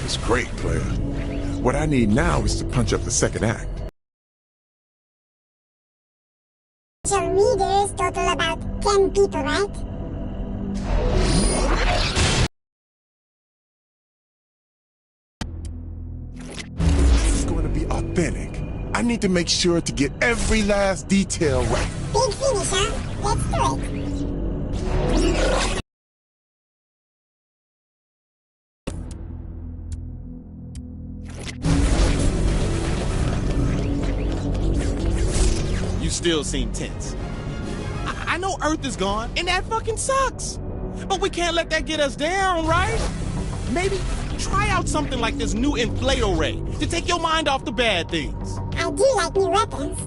was great, player. What I need now is to punch up the second act. Your leaders total about 10 people, right? This is going to be authentic. I need to make sure to get every last detail right. Big finish, huh? Let's do it. You still seem tense. I know Earth is gone, and that fucking sucks. But we can't let that get us down, right? Maybe try out something like this new inflato ray to take your mind off the bad things. I do like new weapons.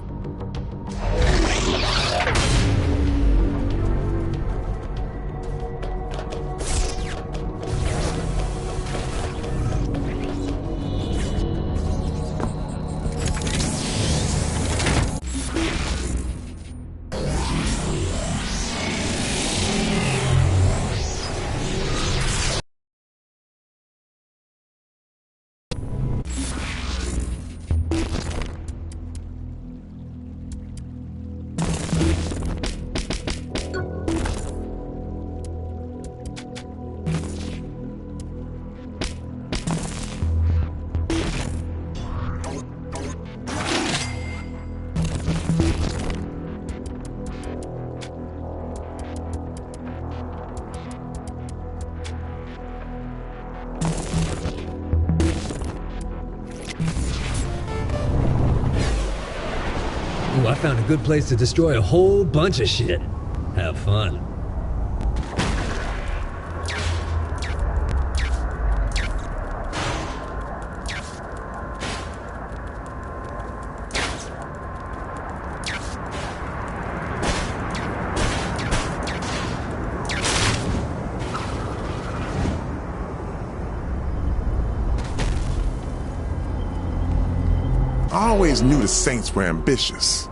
Ooh, I found a good place to destroy a whole bunch of shit. Have fun. I always knew the Saints were ambitious,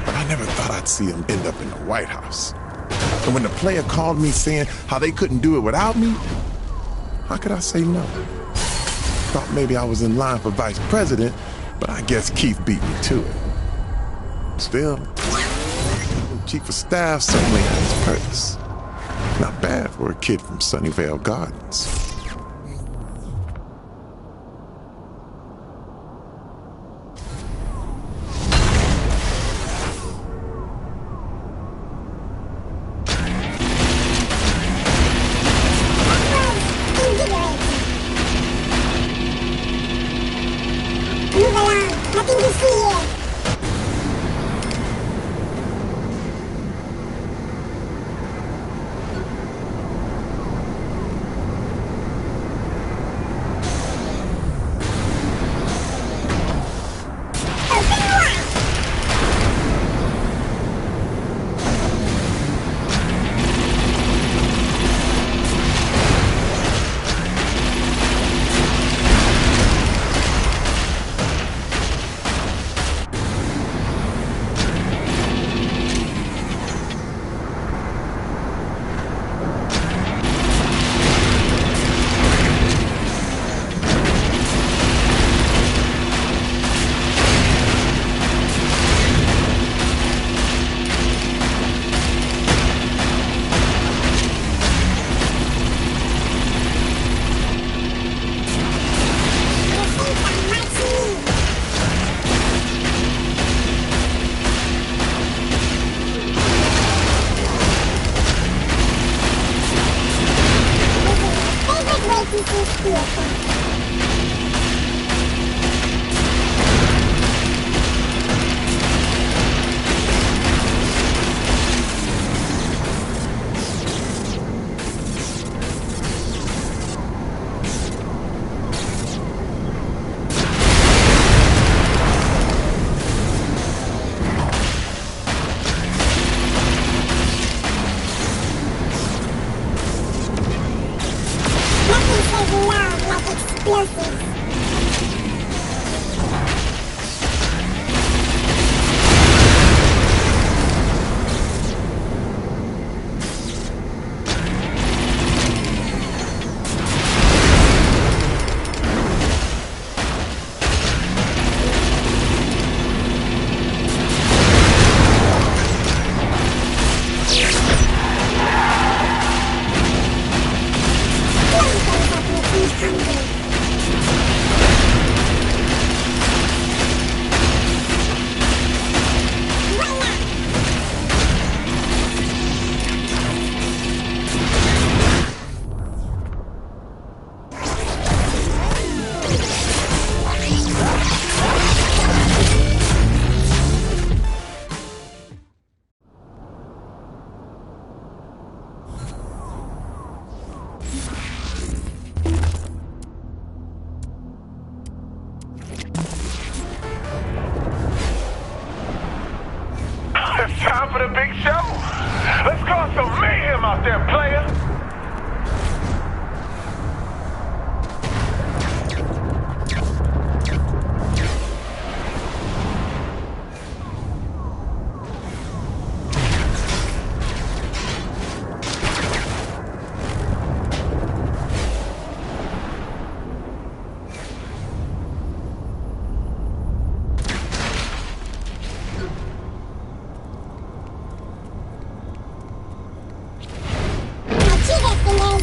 but I never thought I'd see them end up in the White House. And when the player called me saying how they couldn't do it without me, how could I say no? Thought maybe I was in line for vice president, but I guess Keith beat me to it. Still, the chief of staff certainly had his perks. Not bad for a kid from Sunnyvale Gardens. Nothing to see here. It's time for the big show. Let's cause some mayhem out there, player.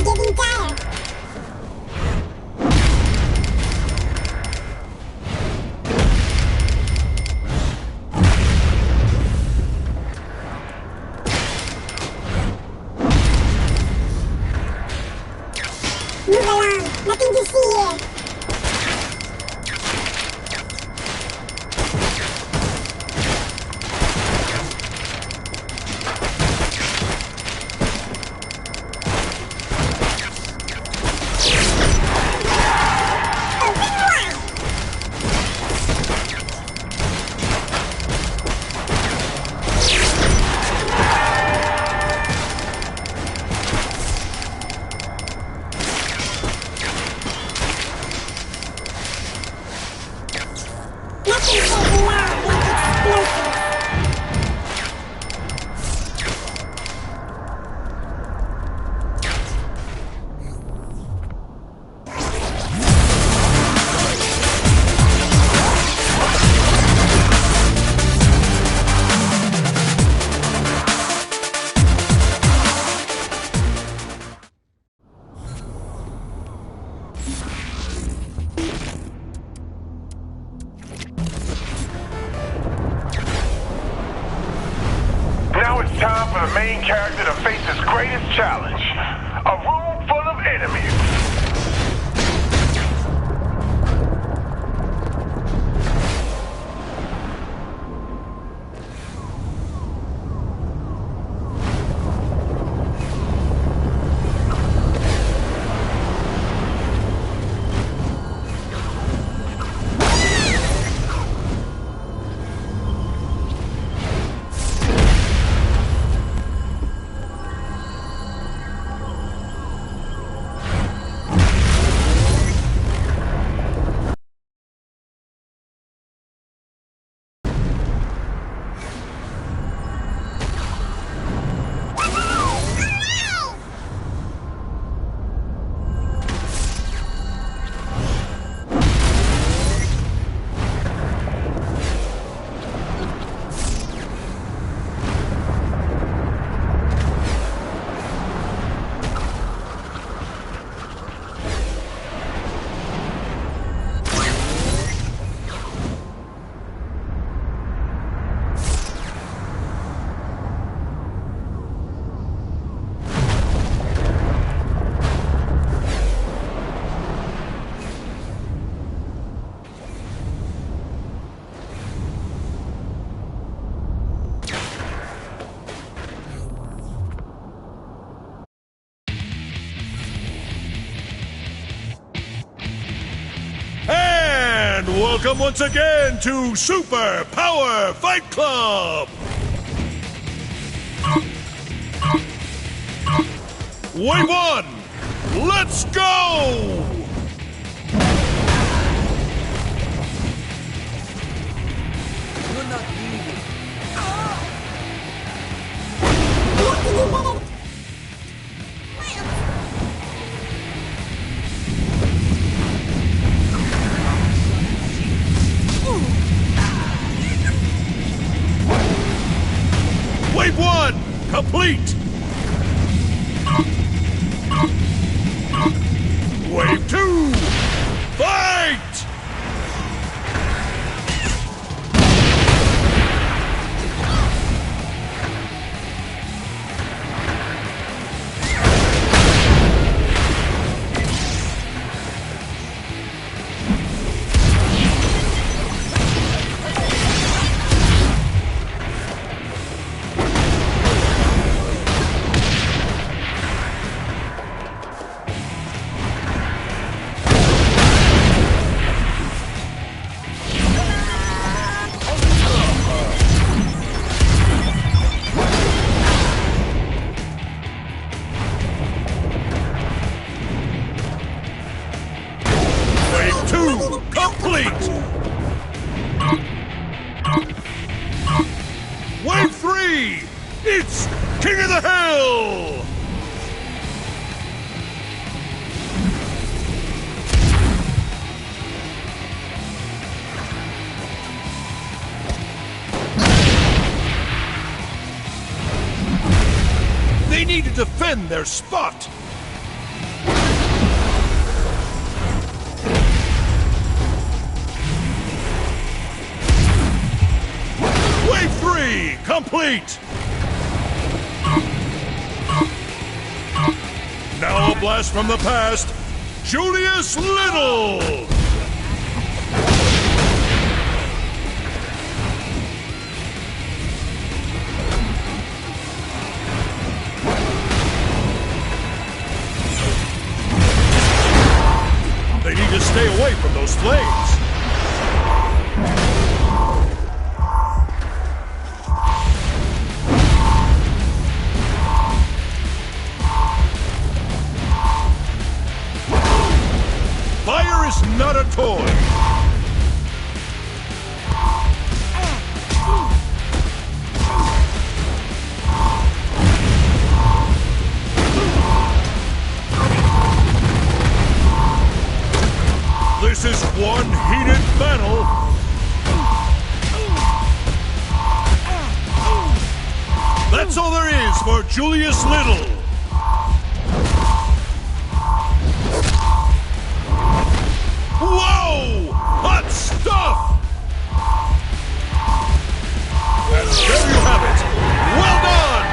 Getting tired. Move along. Nothing to see here. Nothing says loud like explosives. Now it's time for the main character to face his greatest challenge. A room full of enemies. And welcome once again to Super Power Fight Club! Wave 1, let's go! You're not needed. Wave 1, complete! Wave 2! complete! Wave 3! It's King of the Hill! They need to defend their spot! Wave 3, complete! Now a blast from the past, Julius Little! They need to stay away from those flames! Fire is not a toy! This is one heated battle! That's all there is for Julius Little! Whoa! Hot stuff! And there you have it! Well done!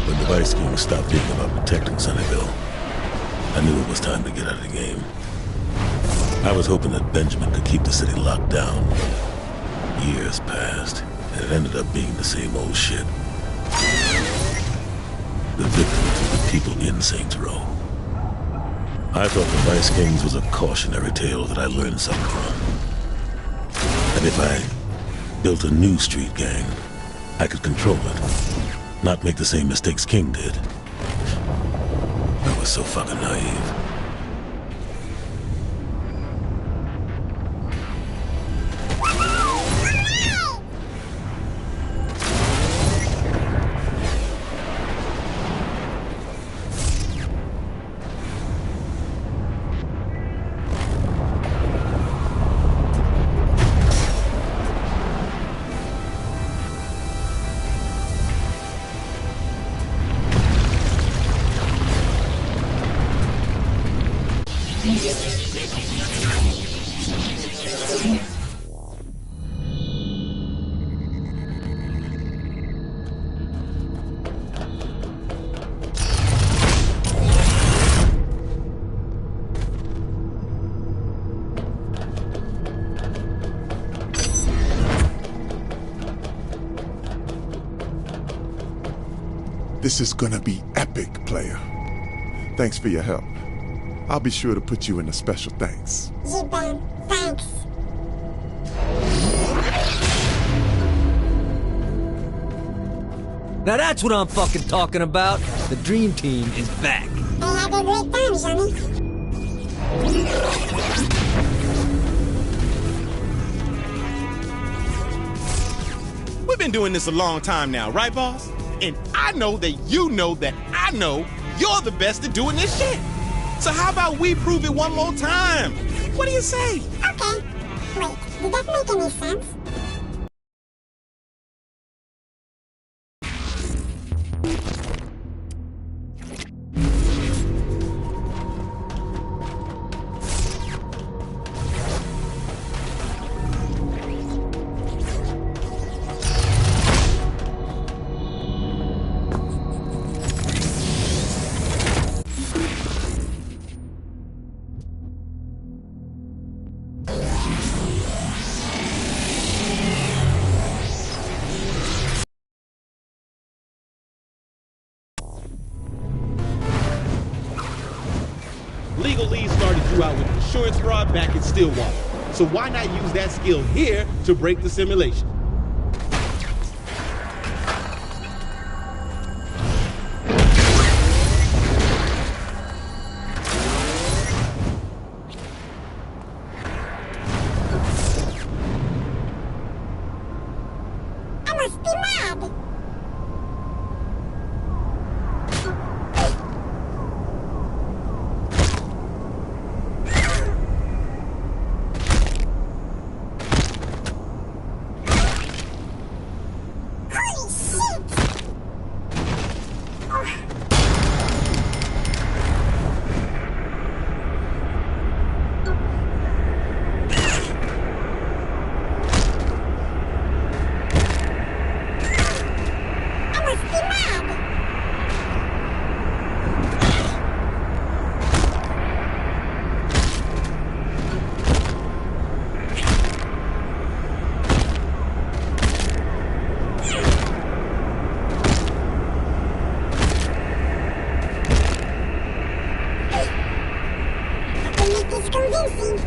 When the Vice King stopped thinking about protecting Sunnyvale, I knew it was time to get out of the game. I was hoping that Benjamin could keep the city locked down. Years passed, and it ended up being the same old shit. The victims were the people in Saints Row. I thought the Vice Kings was a cautionary tale that I learned something from. And if I built a new street gang, I could control it. Not make the same mistakes King did. I was so fucking naive. This is gonna be epic, player. Thanks for your help. I'll be sure to put you in a special thanks. Zidane, thanks. Now that's what I'm fucking talking about. The dream team is back. I had a great time, Johnny. We've been doing this a long time now, right, boss? And I know that you know that I know you're the best at doing this shit. So how about we prove it one more time? What do you say? Okay. Wait, did that make any sense? legal lead started you out with insurance fraud back in Stillwater. So why not use that skill here to break the simulation? I must be mad. Holy shit! I must be mad. I can make this convincing.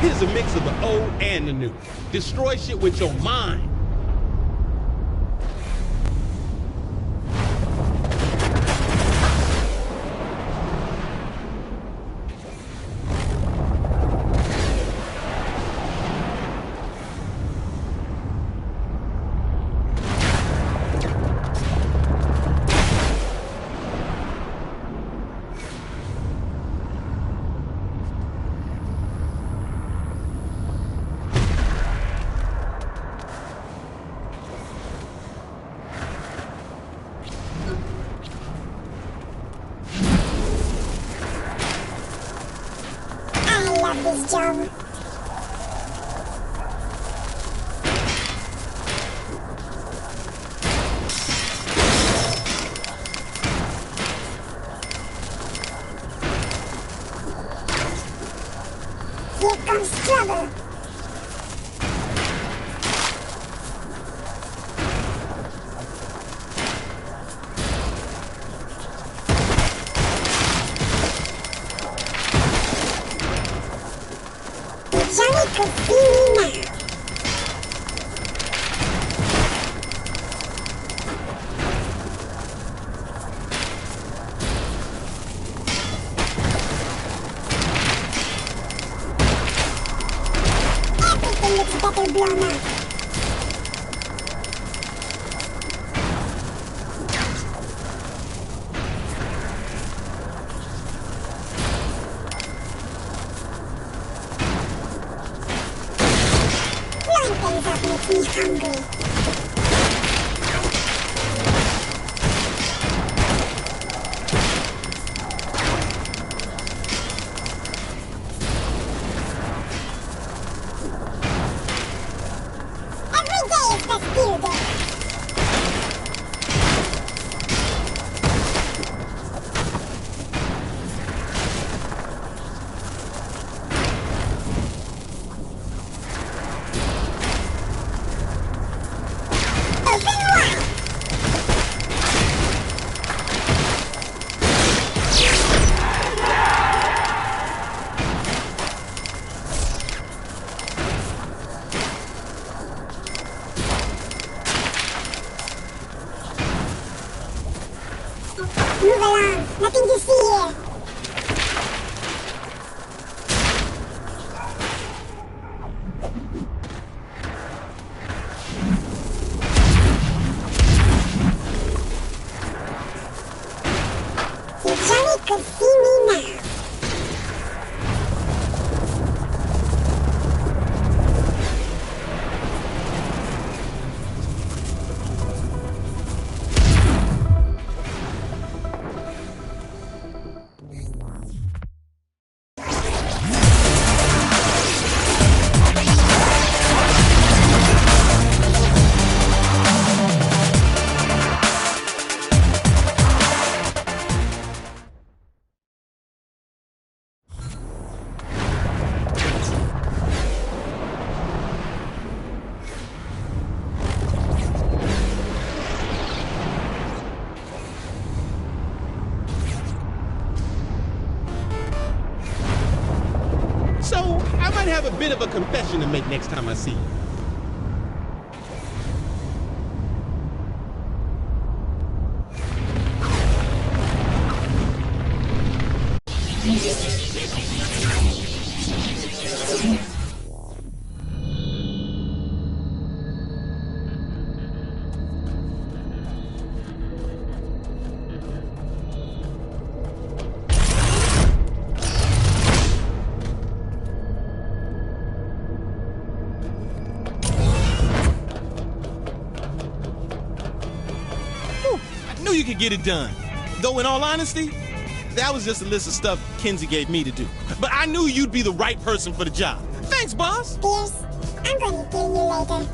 Here's a mix of the old and the new. Destroy shit with your mind. This job. Here comes trouble. Johnny could see me now. Everything looks better blown up. Things that make me hungry. Every day is the steal day. Move along. Nothing to see here. If Johnny could see me now. So, I might have a bit of a confession to make next time I see you. Knew you could get it done. Though in all honesty, that was just a list of stuff Kenzie gave me to do. But I knew you'd be the right person for the job. Thanks, boss. Pierce, I'm gonna kill you later.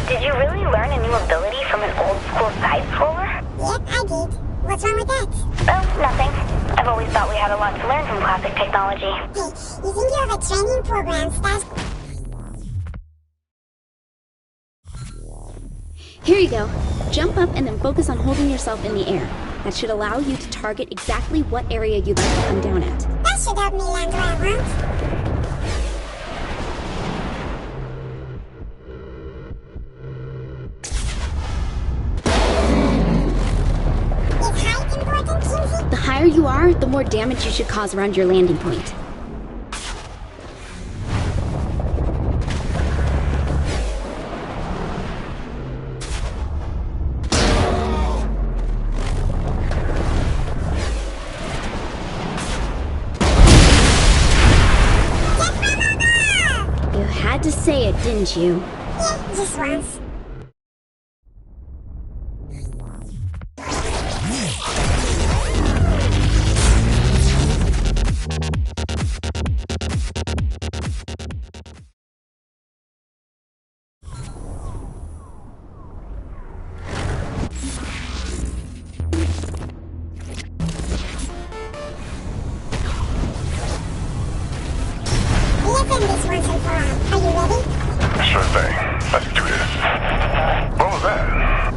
Did you really learn a new ability from an old school side scroller? Yep, I did. What's wrong with that? Oh, nothing. I've always thought we had a lot to learn from classic technology. Hey, you think you have a training program, Stas? Here you go. Jump up and then focus on holding yourself in the air. That should allow you to target exactly what area you'd like to come down at. That should help me land where I want. The higher you are, the more damage you should cause around your landing point. You had to say it, didn't you? Yeah, just once. This once and for all. Are you ready? Sure thing. Let's do this. What was that?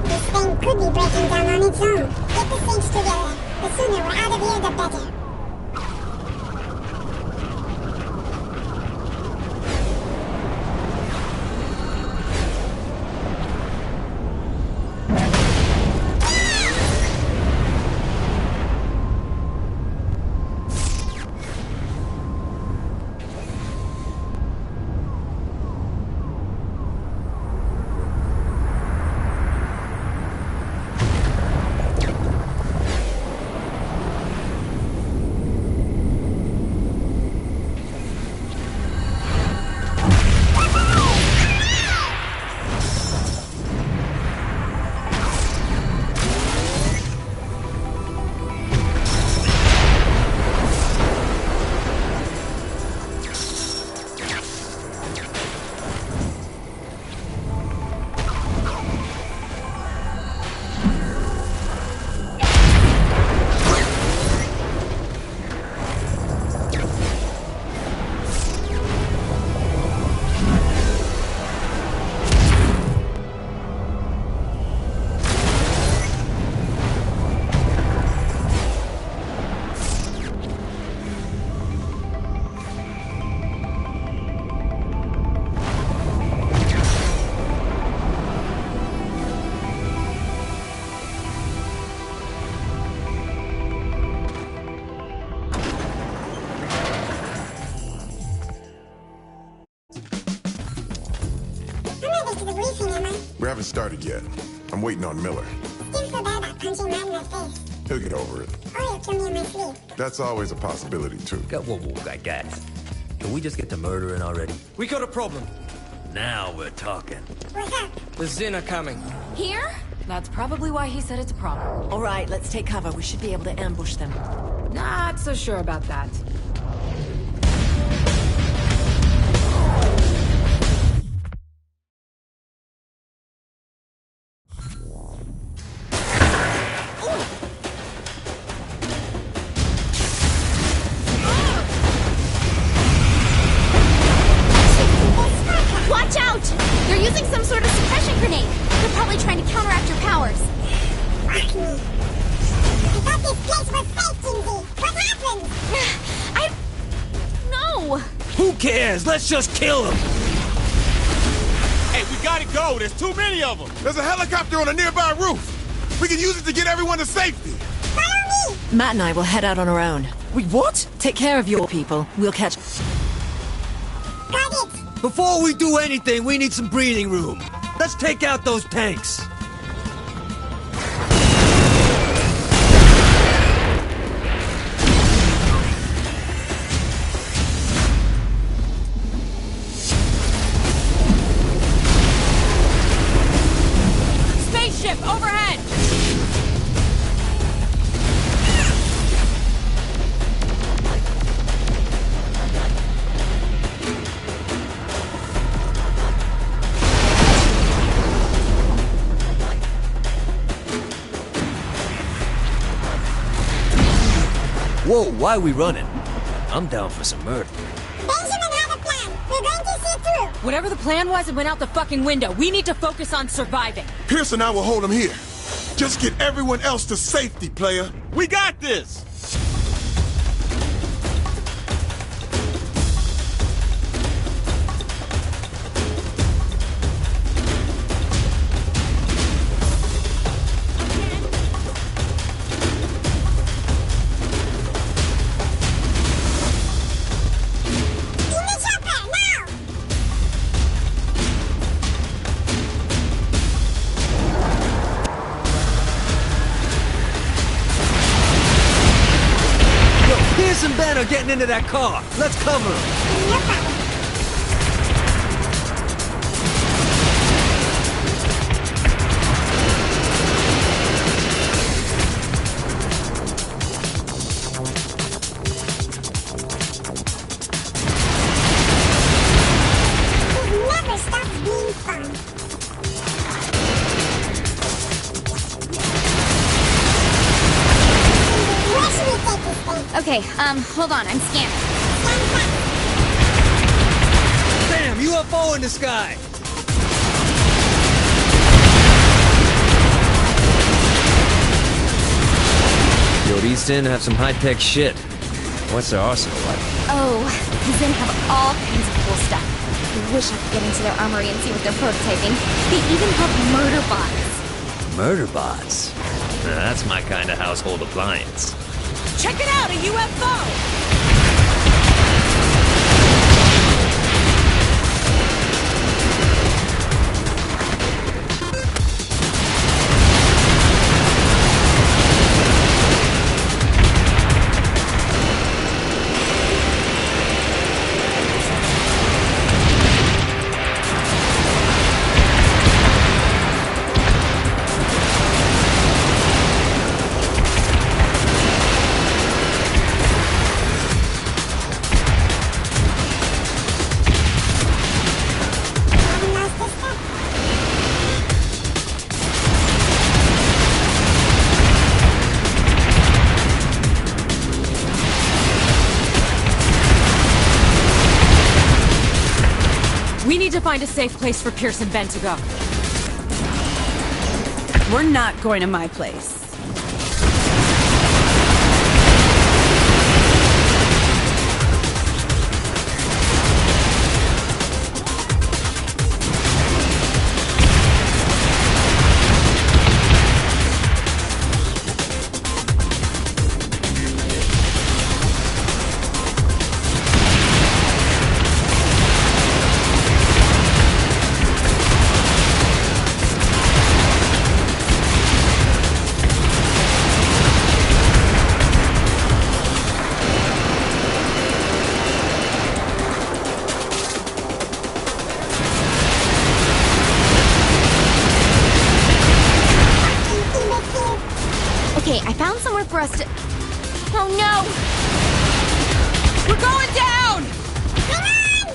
This thing could be breaking down on its own. Get the things together. The sooner we're out of here, the better. We haven't started yet. I'm waiting on Miller. Still so bad about punching right in the face. He'll get over it. Or he'll kill me in my sleep. That's always a possibility, too. Whoa, guys. Can we just get to murdering already? We got a problem. Now we're talking. What's up? The Zin are coming. Here? That's probably why he said it's a problem. All right, let's take cover. We should be able to ambush them. Not so sure about that. Watch out! They're using some sort of suppression grenade. They're probably trying to counteract your powers. Fuck me. I thought this place was safe, Kinsey. What happened? No! Who cares? Let's just kill them. Hey, we gotta go. There's too many of them. There's a helicopter on a nearby roof. We can use it to get everyone to safety. Follow me! Matt and I will head out on our own. Wait, what? Take care of your people. We'll catch... Got it! Before we do anything, we need some breathing room. Let's take out those tanks. Whoa, why are we running? I'm down for some murder. Benjamin had a plan. We're going to see it through. Whatever the plan was, it went out the fucking window. We need to focus on surviving. Pierce and I will hold him here. Just get everyone else to safety, player. We got this! Pierce and Ben are getting into that car. Let's cover them. Okay, hold on, I'm scanning. Damn, UFO in the sky! Yo, these Zen have some high-tech shit. What's their arsenal like? Oh, the Zen have all kinds of cool stuff. I wish I could get into their armory and see what they're prototyping. They even have murder bots. Murder bots? Now, that's my kind of household appliance. Check it out, a UFO! We need to find a safe place for Pierce and Ben to go. We're not going to my place. Okay, I found somewhere for us to... Oh no! We're going down! Come on!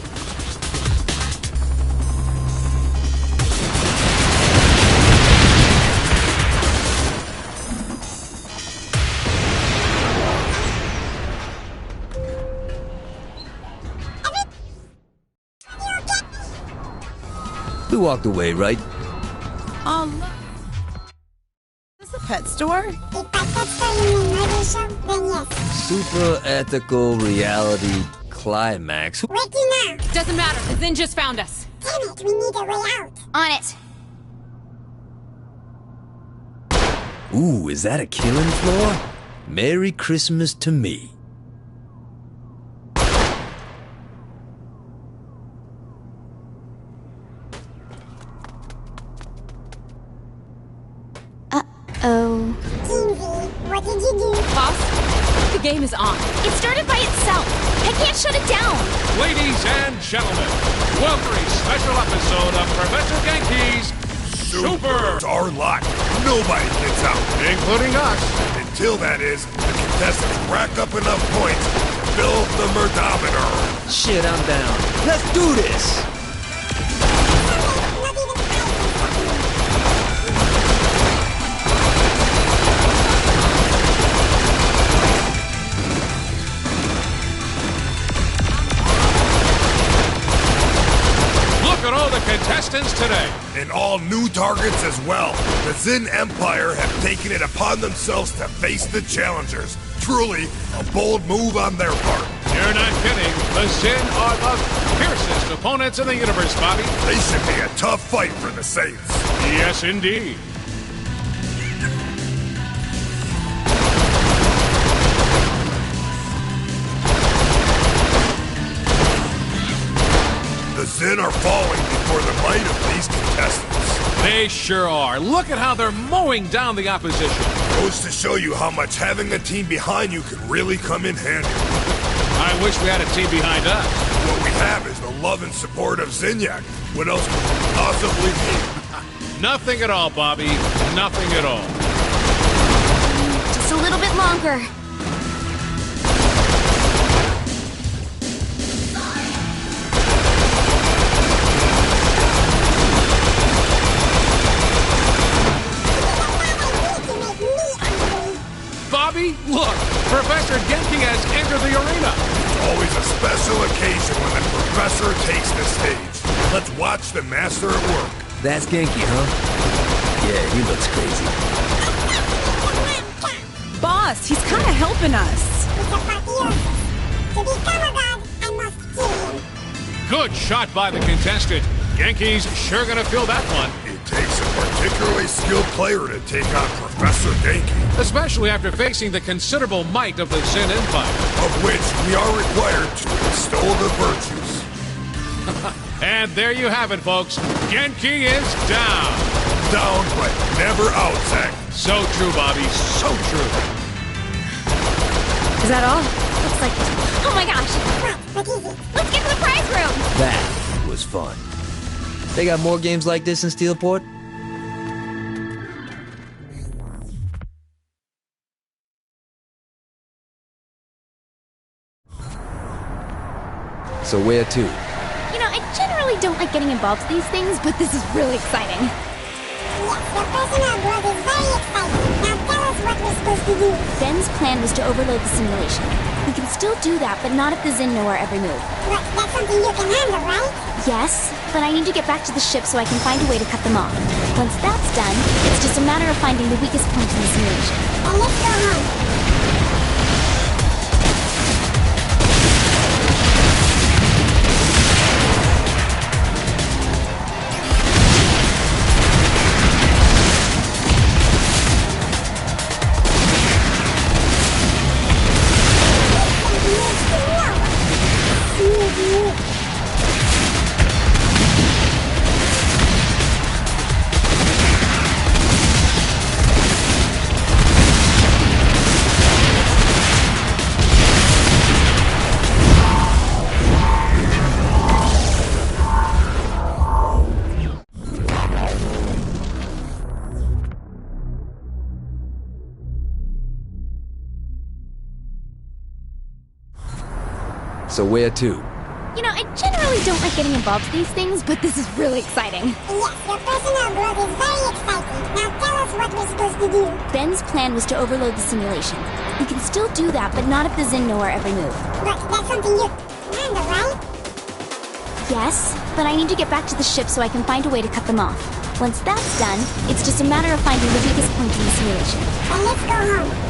We walked away, right? Oh, look. Is this a pet store? If by pet store you mean murder show, then yes. Super ethical reality climax. Wiki now. Doesn't matter, the Zen just found us. Damn it, we need a way out. On it. Ooh, is that a killing floor? Merry Christmas to me. Uh-oh. Team V, what did you do? Boss, the game is on. It started by itself. I can't shut it down. Ladies and gentlemen, welcome to a special episode of Professor Genki's Super! It's our lot. Nobody gets out. Including us. Until that is, the contestants rack up enough points to fill the murdometer. Shit, I'm down. Let's do this! at all the contestants today. And all new targets as well. The Zin Empire have taken it upon themselves to face the challengers. Truly, a bold move on their part. You're not kidding. The Zin are the fiercest opponents in the universe, Bobby. They should be a tough fight for the Saints. Yes, indeed. The Zin are falling before the might of these contestants. They sure are. Look at how they're mowing down the opposition. Goes to show you how much having a team behind you can really come in handy. I wish we had a team behind us. What we have is the love and support of Zinyak. What else could we possibly need? Nothing at all, Bobby. Nothing at all. Just a little bit longer. Bobby, look! Professor Genki has entered the arena! It's always a special occasion when the professor takes the stage. Let's watch the master at work. That's Genki, huh? Yeah, he looks crazy. Boss, he's kind of helping us. To become a god, I must kill him. Good shot by the contestant. Genki's sure gonna feel that one. It takes a particularly skilled player to take on Professor Genki. Especially after facing the considerable might of the Zin Empire. Of which we are required to extol the virtues. And there you have it, folks. Genki is down. Down, but never out, Zach. So true, Bobby. So true. Is that all? Looks like it. Oh my gosh! What is it? Let's get to the prize room! That was fun. They got more games like this in Steelport? So where to? You know, I generally don't like getting involved in these things, but this is really exciting. Yes, the personal growth is very exciting. Now tell us what we're supposed to do. Ben's plan was to overload the simulation. We can still do that, but not if the Zin know our every move. But that's something you can handle, right? Yes, but I need to get back to the ship so I can find a way to cut them off. Once that's done, it's just a matter of finding the weakest point in the simulation. And let's go home. So where to? You know, I generally don't like getting involved in these things, but this is really exciting. Yes, your personal growth is very exciting. Now tell us what we're supposed to do. Ben's plan was to overload the simulation. We can still do that, but not if the Zin know our every move. But that's something you can handle, right? Yes, but I need to get back to the ship so I can find a way to cut them off. Once that's done, it's just a matter of finding the weakest point in the simulation. And let's go home.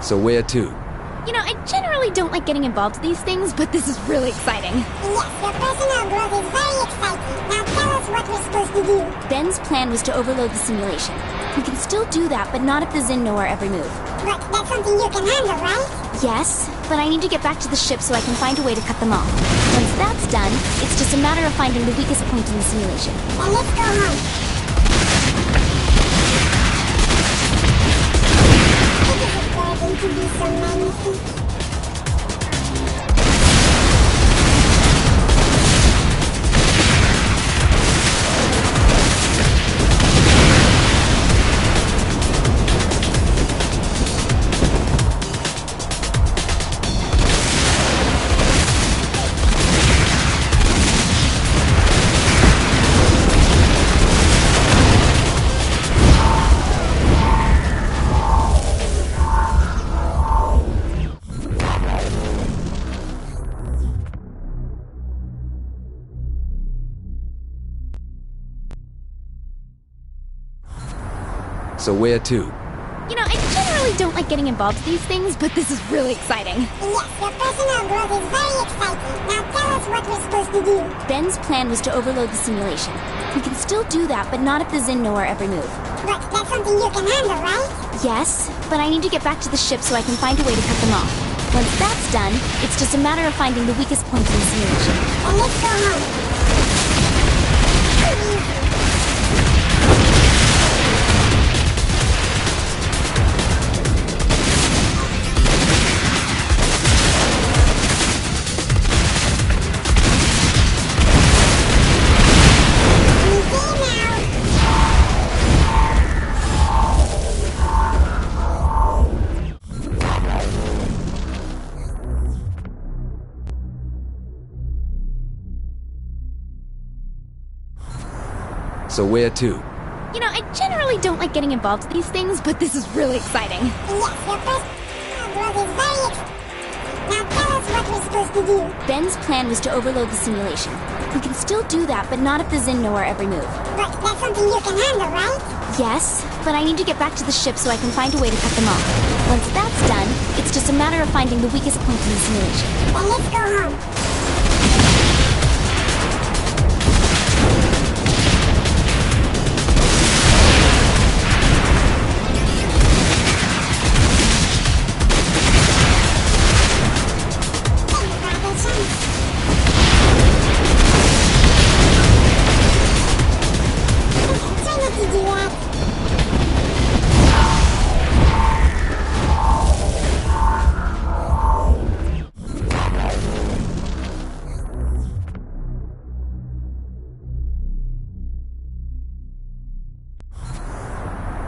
So where to? You know, I generally don't like getting involved in these things, but this is really exciting. Yes, your personal growth is very exciting. Now tell us what we're supposed to do. Ben's plan was to overload the simulation. We can still do that, but not if the Zin know our every move. But that's something you can handle, right? Yes, but I need to get back to the ship so I can find a way to cut them off. Once that's done, it's just just a matter of finding the weakest point in the simulation. Then let's go home. This is starting to be so magnificent. So where to? You know, I generally don't like getting involved in these things, but this is really exciting. Yes, your personal growth is very exciting. Now tell us what we're supposed to do. Ben's plan was to overload the simulation. We can still do that, but not if the Zin know our every move. But that's something you can handle, right? Yes, but I need to get back to the ship so I can find a way to cut them off. Once that's done, it's just a matter of finding the weakest point in the simulation. Then let's go home. So where to? You know, I generally don't like getting involved in these things, but this is really exciting. Yes, your personal growth is very exciting. Now tell us what we're supposed to do. Ben's plan was to overload the simulation. We can still do that, but not if the Zin know our every move. But that's something you can handle, right? Yes, but I need to get back to the ship so I can find a way to cut them off. Once that's done, it's just a matter of finding the weakest point in the simulation. Then let's go home.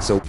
So...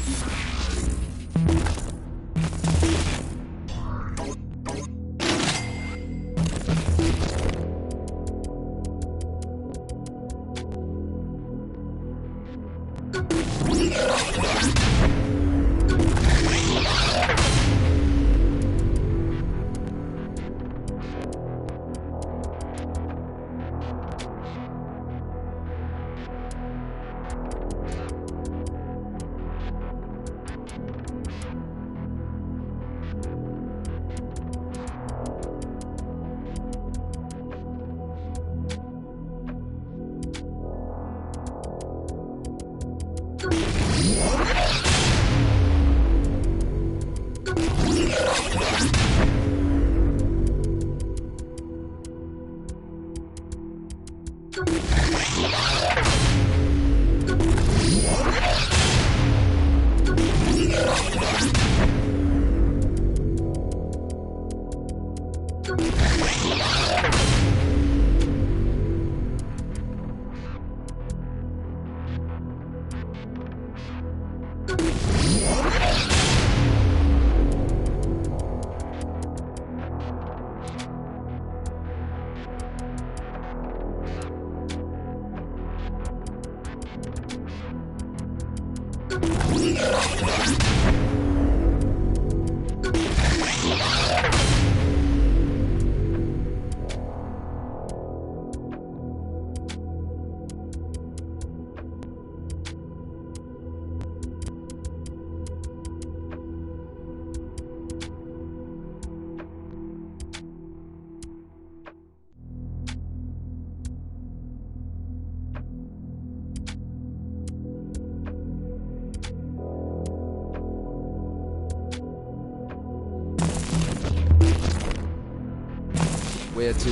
Where to?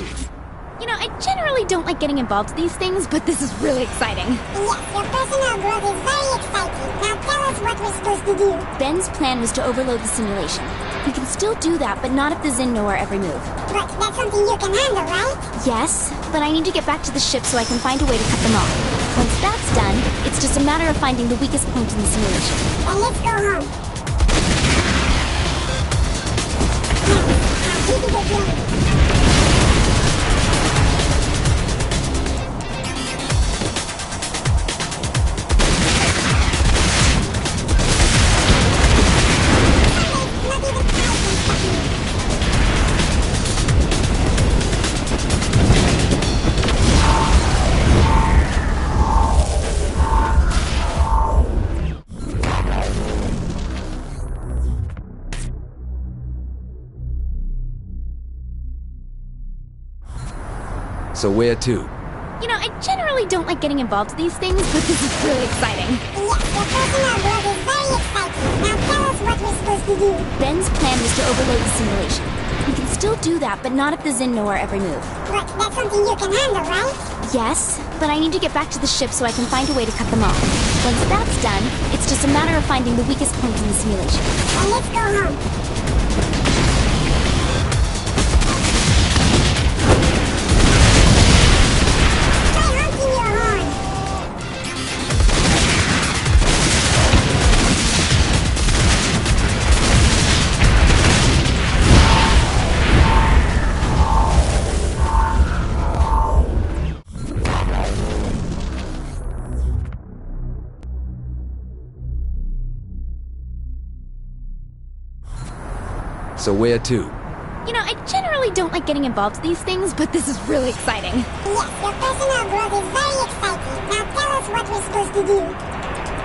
You know, I generally don't like getting involved in these things, but this is really exciting. Yes, your personal growth is very exciting. Now tell us what we're supposed to do. Ben's plan was to overload the simulation. We can still do that, but not if the Zin know our every move. But that's something you can handle, right? Yes, but I need to get back to the ship so I can find a way to cut them off. Once that's done, it's just a matter of finding the weakest point in the simulation. Then let's go home. Now, give me the game. So where to? You know, I generally don't like getting involved in these things, but this is really exciting. Yes, your personal growth is very exciting. Now tell us what we're supposed to do. Ben's plan was to overload the simulation. We can still do that, but not if the Zin know our every move. But that's something you can handle, right? Yes, but I need to get back to the ship so I can find a way to cut them off. Once that's done, it's just a matter of finding the weakest point in the simulation. Then let's go home. So where to? You know, I generally don't like getting involved in these things, but this is really exciting. Yes, your personal growth is very exciting. Now tell us what we're supposed to do.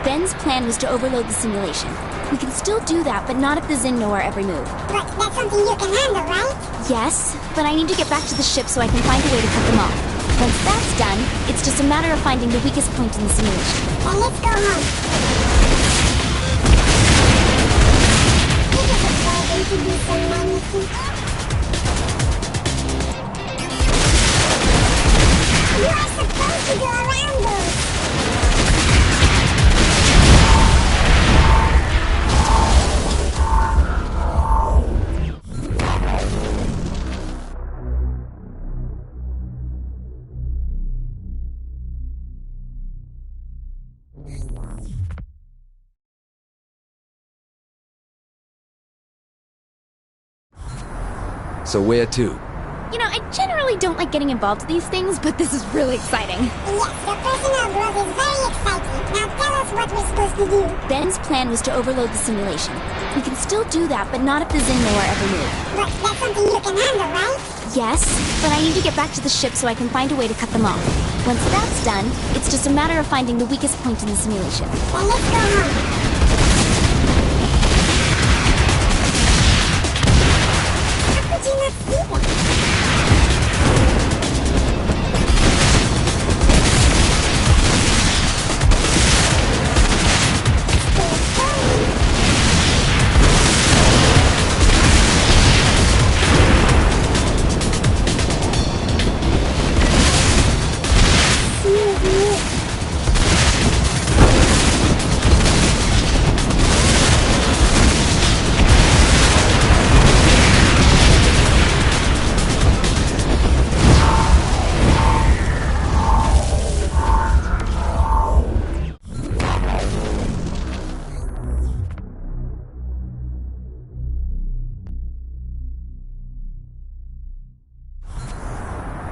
Ben's plan was to overload the simulation. We can still do that, but not if the Zin know our every move. But that's something you can handle, right? Yes, but I need to get back to the ship so I can find a way to cut them off. Once that's done, it's just a matter of finding the weakest point in the simulation. Then let's go home. This is a problem to do some magnificent. You are supposed to go around those. So where to? You know, I generally don't like getting involved in these things, but this is really exciting. Yes, your personal growth is very exciting. Now tell us what we're supposed to do. Ben's plan was to overload the simulation. We can still do that, but not if the Zin know our every move. But that's something you can handle, right? Yes, but I need to get back to the ship so I can find a way to cut them off. Once that's done, it's just a matter of finding the weakest point in the simulation. Then let's go home. How could you not see that?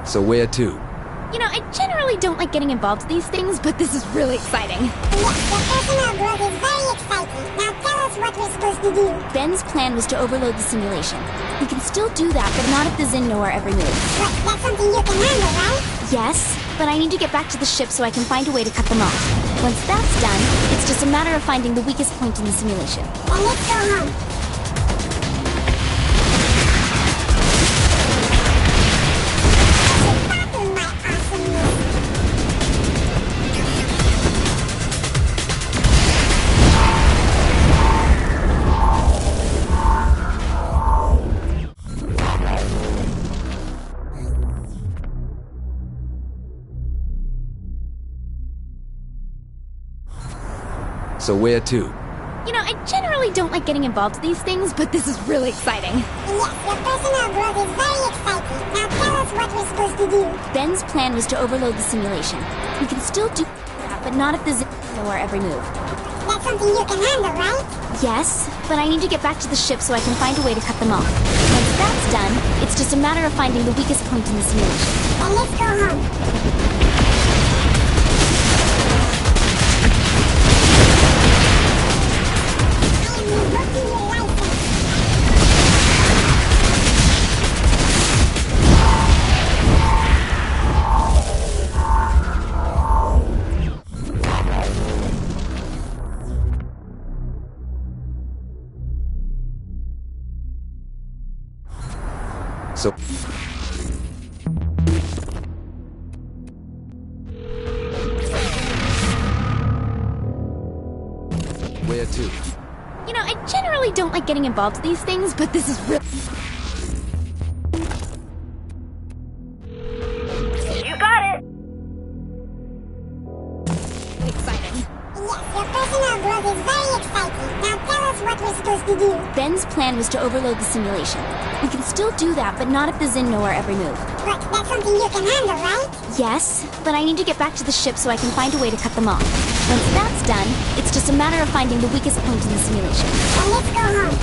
So where to? You know, I generally don't like getting involved in these things, but this is really exciting. Yes, your personal growth is very exciting. Now tell us what we're supposed to do. Ben's plan was to overload the simulation. We can still do that, but not if the Zin know our every move. But that's something you can handle, right? Yes, but I need to get back to the ship so I can find a way to cut them off. Once that's done, it's just a matter of finding the weakest point in the simulation. Then let's go home. So where to? You know, I generally don't like getting involved in these things, but this is really exciting. Yes, your personnel growth is very exciting. Now tell us what we're supposed to do. Ben's plan was to overload the simulation. We can still do that, but not if the know our every move. That's something you can handle, right? Yes, but I need to get back to the ship so I can find a way to cut them off. Once that's done, it's just a matter of finding the weakest point in the simulation. Then let's go home. So... Where to? You know, I generally don't like getting involved in these things, but this is really... You got it! exciting. Yes, your personnel growth is very exciting. Now tell us what we're supposed to do. Ben's plan was to overload the simulation. We can still do that, but not if the Zin know our every move. But that's something you can handle, right? Yes, but I need to get back to the ship so I can find a way to cut them off. Once that's done, it's just a matter of finding the weakest point in the simulation. Then let's go home.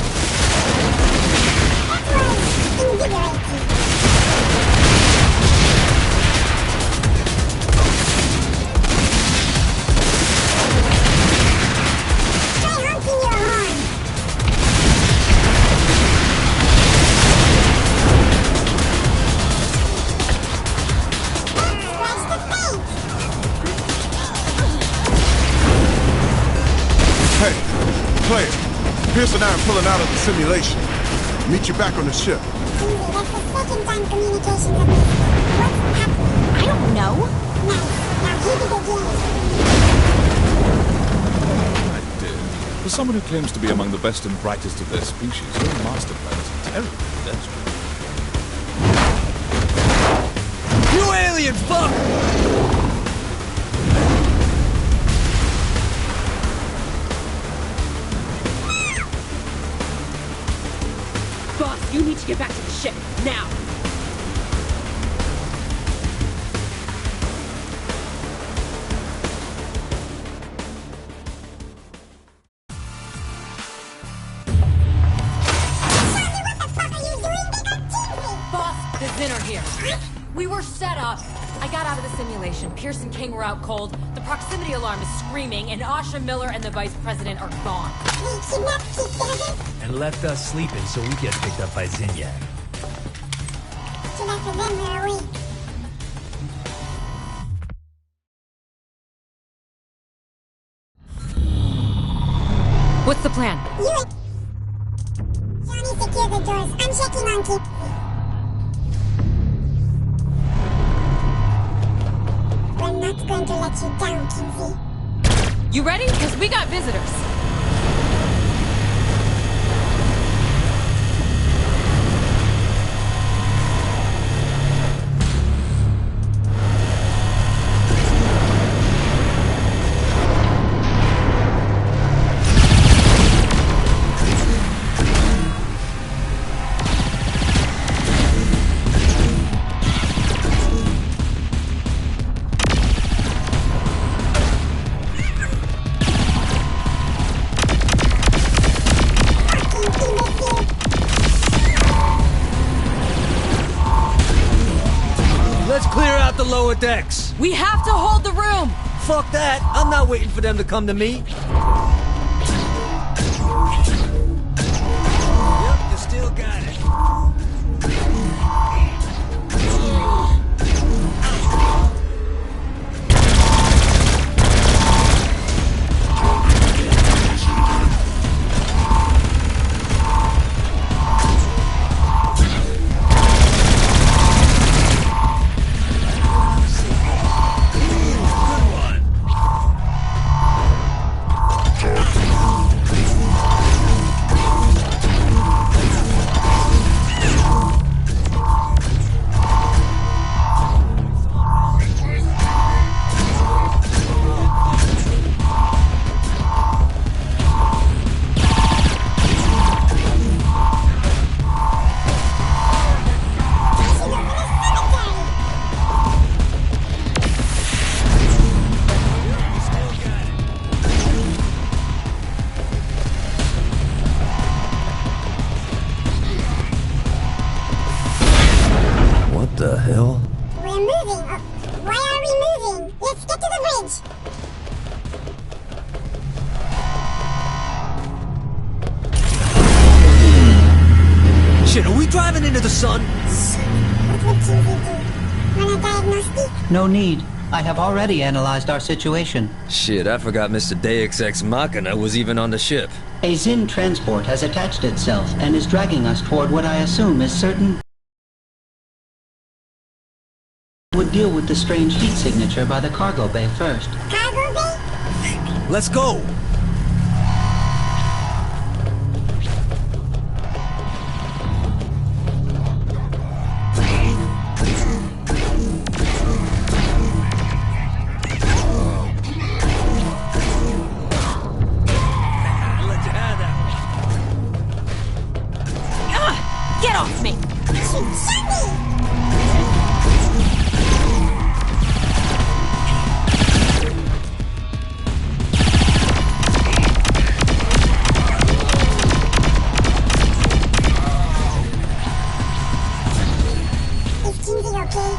That was invigorating. Try honking your horn. That's the face. Hey, player. Pierce and I are pulling out of the simulation. Meet you back on the ship. Easy, that's the second time communications have been. What's happening? I don't know. Nice. Now hit it again. I did. For someone who claims to be among the best and brightest of their species, your master plan is terribly pedestrian. You alien fuck! Boss, you need to get back to the ship, now! Boss, the Zin are here. We were set up. I got out of the simulation. Pierce and King were out cold. The proximity alarm is screaming, and Asha Miller and the Vice President are gone. And left us sleeping so we get picked up by Zinyak. Too bad for them, they're awake. What's the plan? Johnny, secure the doors. I'm checking on Keep. We're not going to let you down, Kinsey. You ready? Because we got visitors. Let's clear out the lower decks. We have to hold the room. Fuck that. I'm not waiting for them to come to me. Yep, you still got it. Get to the bridge. Shit, are we driving into the sun? What would Kinsey do? Want a diagnostic? No need. I have already analyzed our situation. Shit, I forgot Mr. Deus Ex Machina was even on the ship. A Zin transport has attached itself and is dragging us toward what I assume is certain would deal with the strange heat signature by the cargo bay first. Cargo bay? Let's go! Get off me! Is Kinsey okay?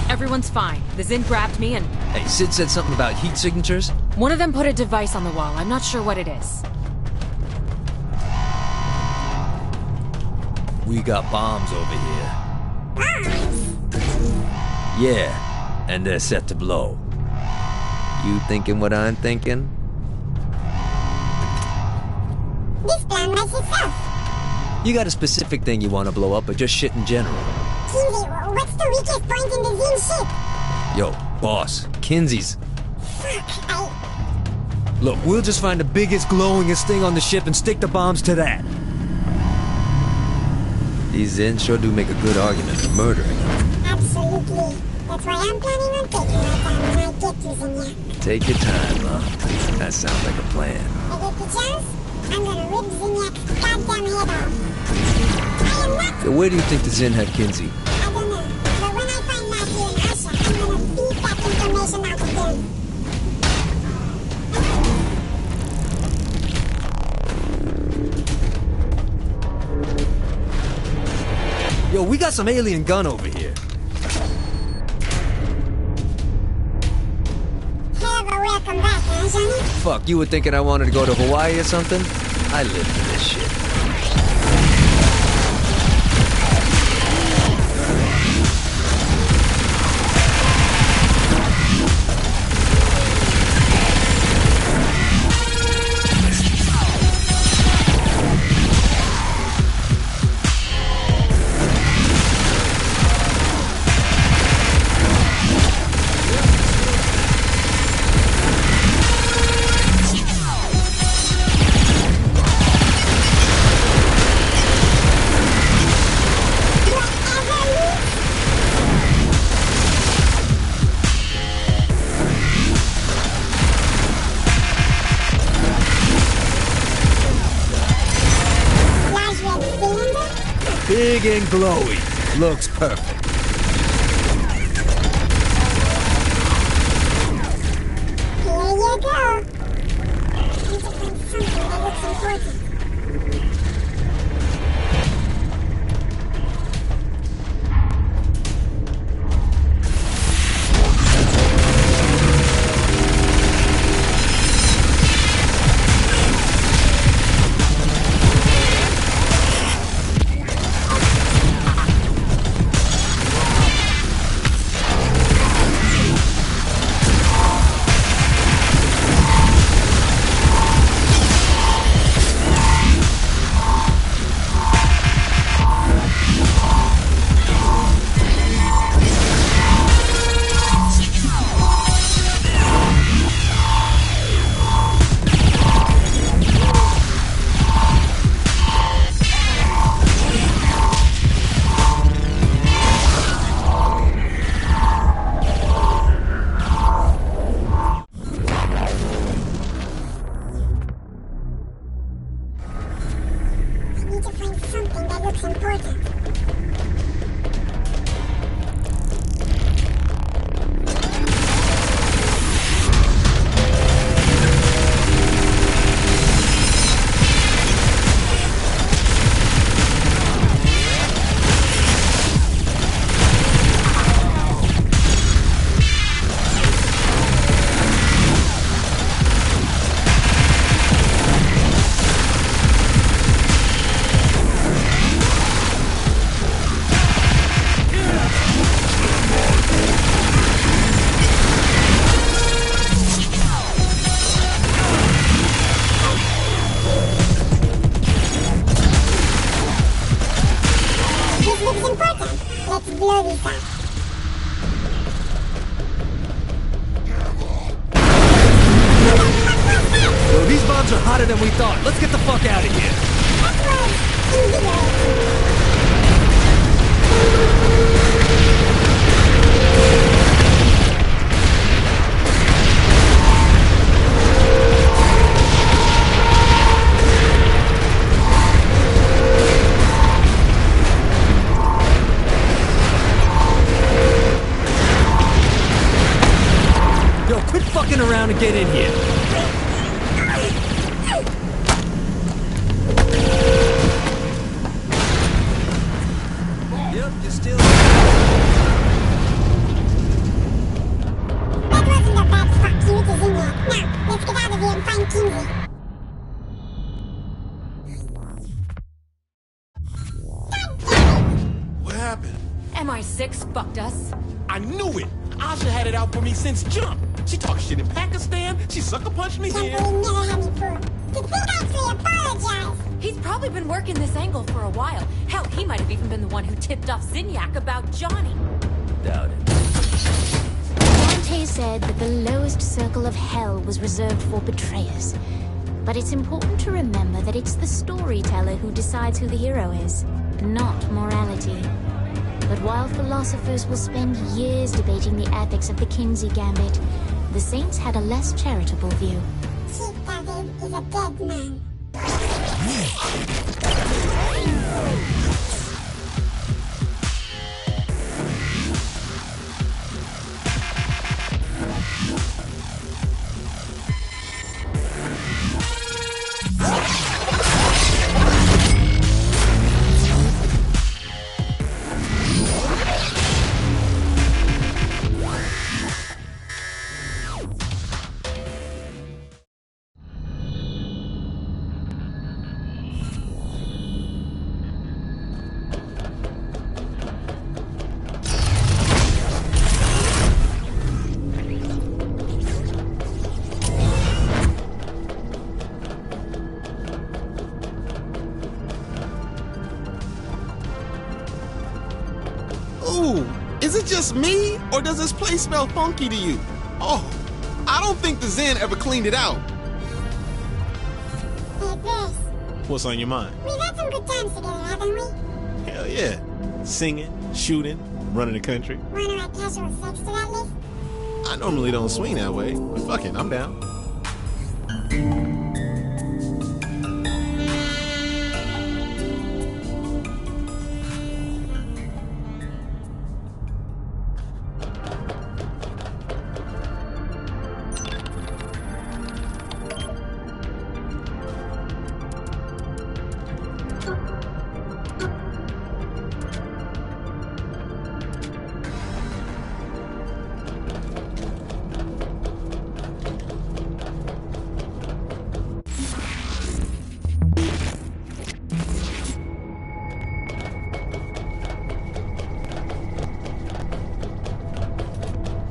Everyone's fine. The Zin grabbed me and Hey, Sid said something about heat signatures? one of them put a device on the wall. I'm not sure what it is. We got bombs over here. Yeah, and they're set to blow. You thinking what I'm thinking? This plan writes itself. You got a specific thing you want to blow up, or just shit in general? Kinsey, what's the weakest point in the Zin ship? Yo, boss, Kinsey's. Fuck, Look, we'll just find the biggest, glowingest thing on the ship and stick the bombs to that. These Zin sure do make a good argument for murdering. Absolutely. That's why I'm planning on taking my time when I get to Zinyak. Take your time, huh? That sounds like a plan. I get the chance, I'm gonna rip Zinyak's goddamn head off. I am not... So where do you think the Zin had Kinsey? I don't know. But when I find Matthew and Asha, I'm gonna beat that information out of them. Yo, we got some alien gun over here. Have a welcome back, huh, Johnny? Fuck, you were thinking I wanted to go to Hawaii or something? I live for this shit. Big and glowy. Looks perfect. Here you go. Need to find something that looks important. than we thought. Let's get the fuck out of here. Yo, quit fucking around and get in here. Yep, you're still... That wasn't a bad fuck you to Zinyak. Now, let's get out of here and find Kinsey. What happened? MI6 fucked us. I knew it. Asha had it out for me since jump. She talked shit in Pakistan. She sucker punched me here. Never had me fooled. Did he actually apologize? He's probably been working this angle for a while. Hell, he might have even been the one who tipped off Zinyak about Johnny. Doubt it. Dante said that the lowest circle of hell was reserved for betrayers. But it's important to remember that it's the storyteller who decides who the hero is, not morality. But while philosophers will spend years debating the ethics of the Kinsey Gambit, the Saints had a less charitable view. Chief David is a dead man. Ooh, is it just me, or does this place smell funky to you? Oh, I don't think the Zen ever cleaned it out. Hey, Chris. What's on your mind? We've had some good times together, haven't we? Hell yeah. Singing, shooting, running the country. Wanna add casual sex to that list? I normally don't swing that way, but fuck it, I'm down.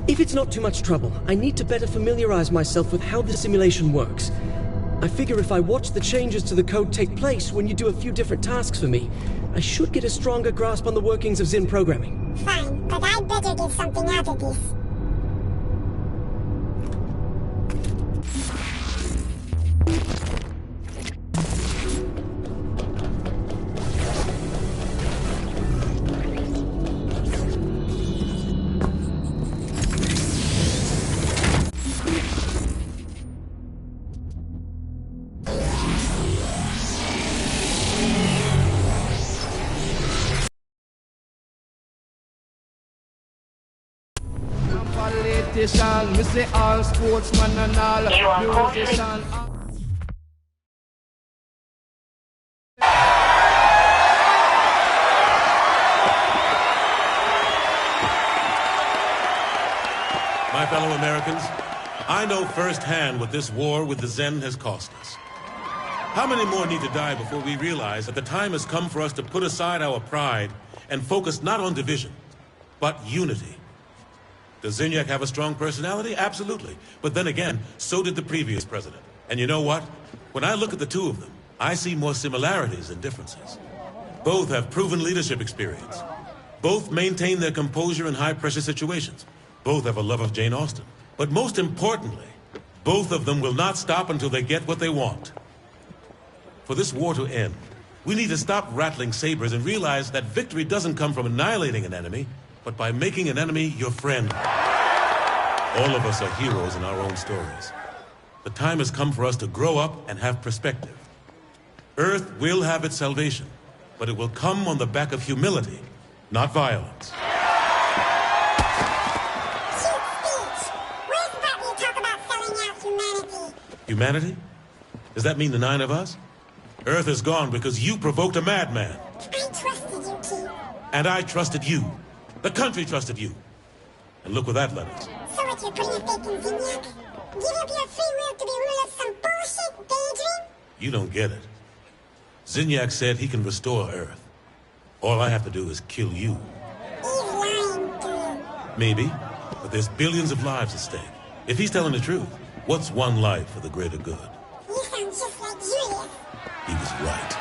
If it's not too much trouble, I need to better familiarize myself with how the simulation works. I figure if I watch the changes to the code take place when you do a few different tasks for me, I should get a stronger grasp on the workings of Zin programming. Fine, but I'd better get something out of this. Me say all sportsmen and all musician. My fellow Americans, I know firsthand what this war with the Zen has cost us. How many more need to die before we realize that the time has come for us to put aside our pride and focus not on division, but unity? Does Zinyak have a strong personality? Absolutely. But then again, so did the previous president. And you know what? When I look at the two of them, I see more similarities than differences. Both have proven leadership experience. Both maintain their composure in high-pressure situations. Both have a love of Jane Austen. But most importantly, both of them will not stop until they get what they want. For this war to end, we need to stop rattling sabers and realize that victory doesn't come from annihilating an enemy, but by making an enemy your friend. All of us are heroes in our own stories. The time has come for us to grow up and have perspective. Earth will have its salvation, but it will come on the back of humility, not violence. Humanity? Does that mean the 9 of us? Earth is gone because you provoked a madman. I trusted you, Keith. And I trusted you. The country trusted you. And look where that led us. So what, you're putting a faith in Zinyak? Give up your free will to be ruled of some bullshit daydream? You don't get it. Zinyak said he can restore Earth. All I have to do is kill you. He's lying to you. Maybe, but there's billions of lives at stake. If he's telling the truth, what's one life for the greater good? You sound just like Julius. He was right.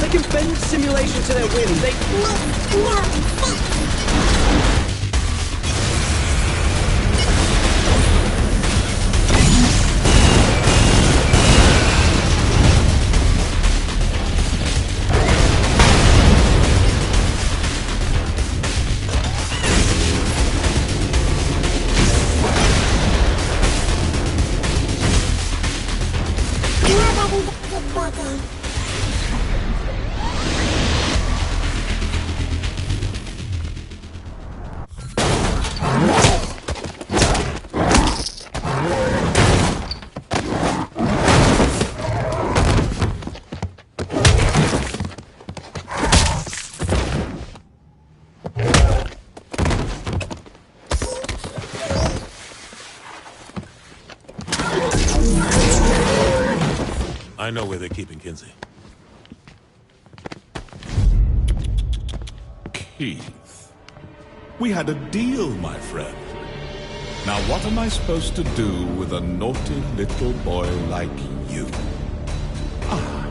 They can bend simulation to their whim. They make no sense. I know where they're keeping Kinsey. Keith, we had a deal, my friend. Now what am I supposed to do with a naughty little boy like you? Ah,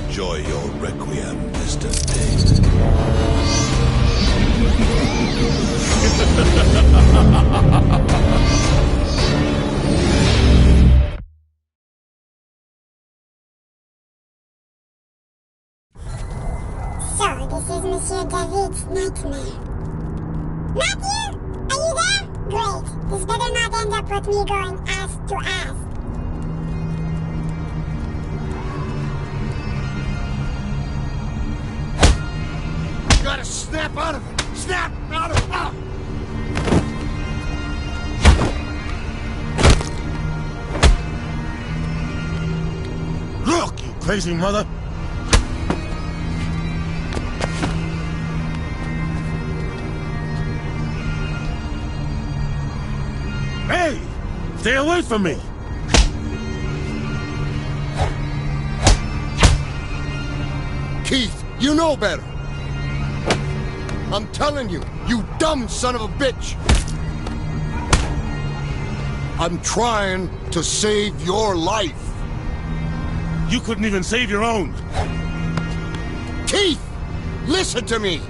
enjoy your requiem, Mr. So, this is Monsieur David's nightmare. Matthew! Are you there? Great. This better not end up with me going ass to ass. You gotta snap out of it! Snap out of it! Ah! Look, you crazy mother! Hey! Stay away from me! Keith, you know better! I'm telling you, you dumb son of a bitch! I'm trying to save your life! You couldn't even save your own! Keith! Listen to me!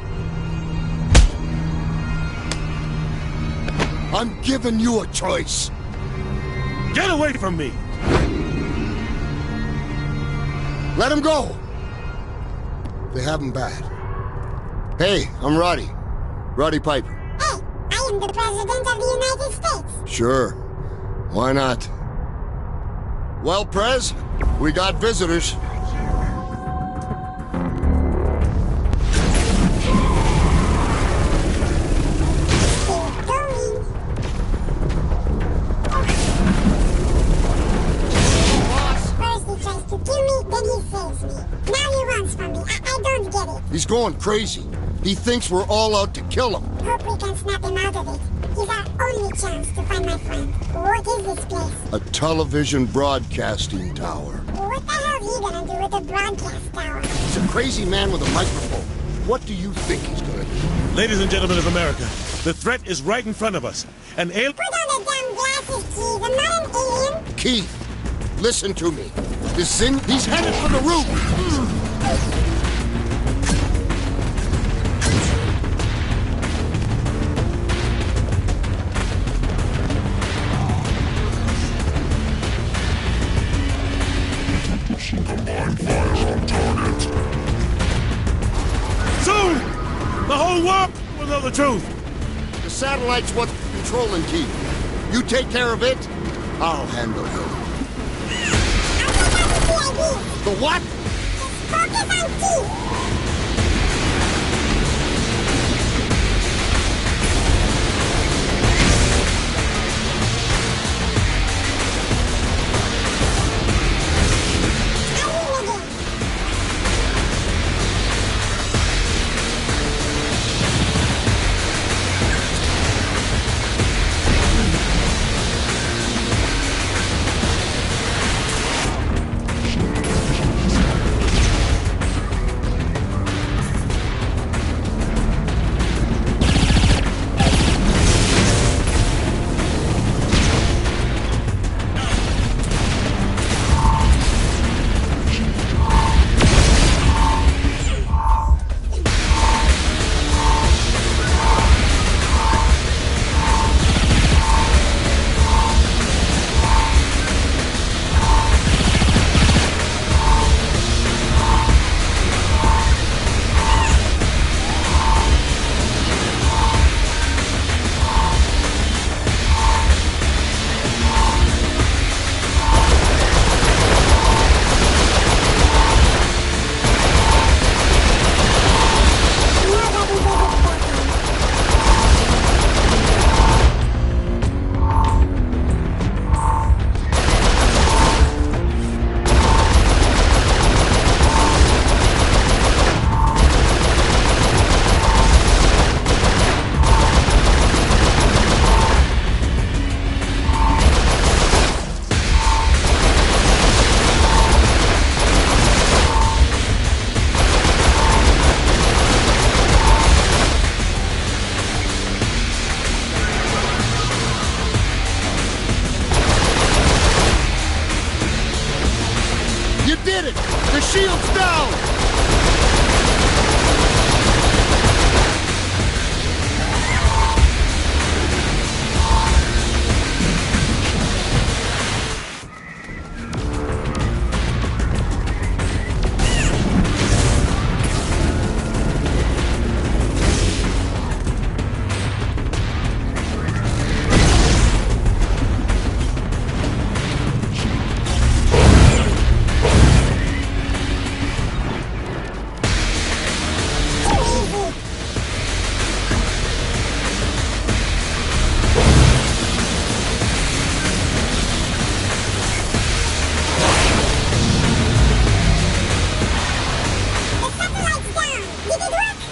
I'm giving you a choice. Get away from me! Let him go! They have him bad. Hey, I'm Roddy. Roddy Piper. Hey, I am the President of the United States. Sure. Why not? Well, Prez, we got visitors. it. He's going crazy. He thinks we're all out to kill him. Hope we can snap him out of it. He's our only chance to find my friend. What is this place? A television broadcasting tower. What the hell is he gonna do with a broadcast tower? He's a crazy man with a microphone. What do you think he's gonna do? Ladies and gentlemen of America, the threat is right in front of us. An alien... Put on the damn glasses, Keith. I'm not an alien. Keith, listen to me. This Zin, he's headed for the roof. Combined fire on target. Soon, the whole world will know the truth. The satellite's what's controlling Keith. You take care of it, I'll handle him. The what? Focus on Keith. The shield's down!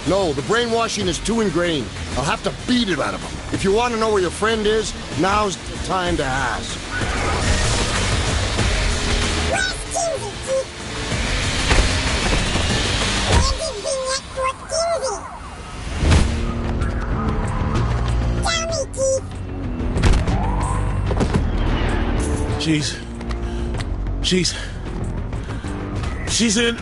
No, the brainwashing is too ingrained. I'll have to beat it out of him. If you want to know where your friend is, now's the time to ask. She's in.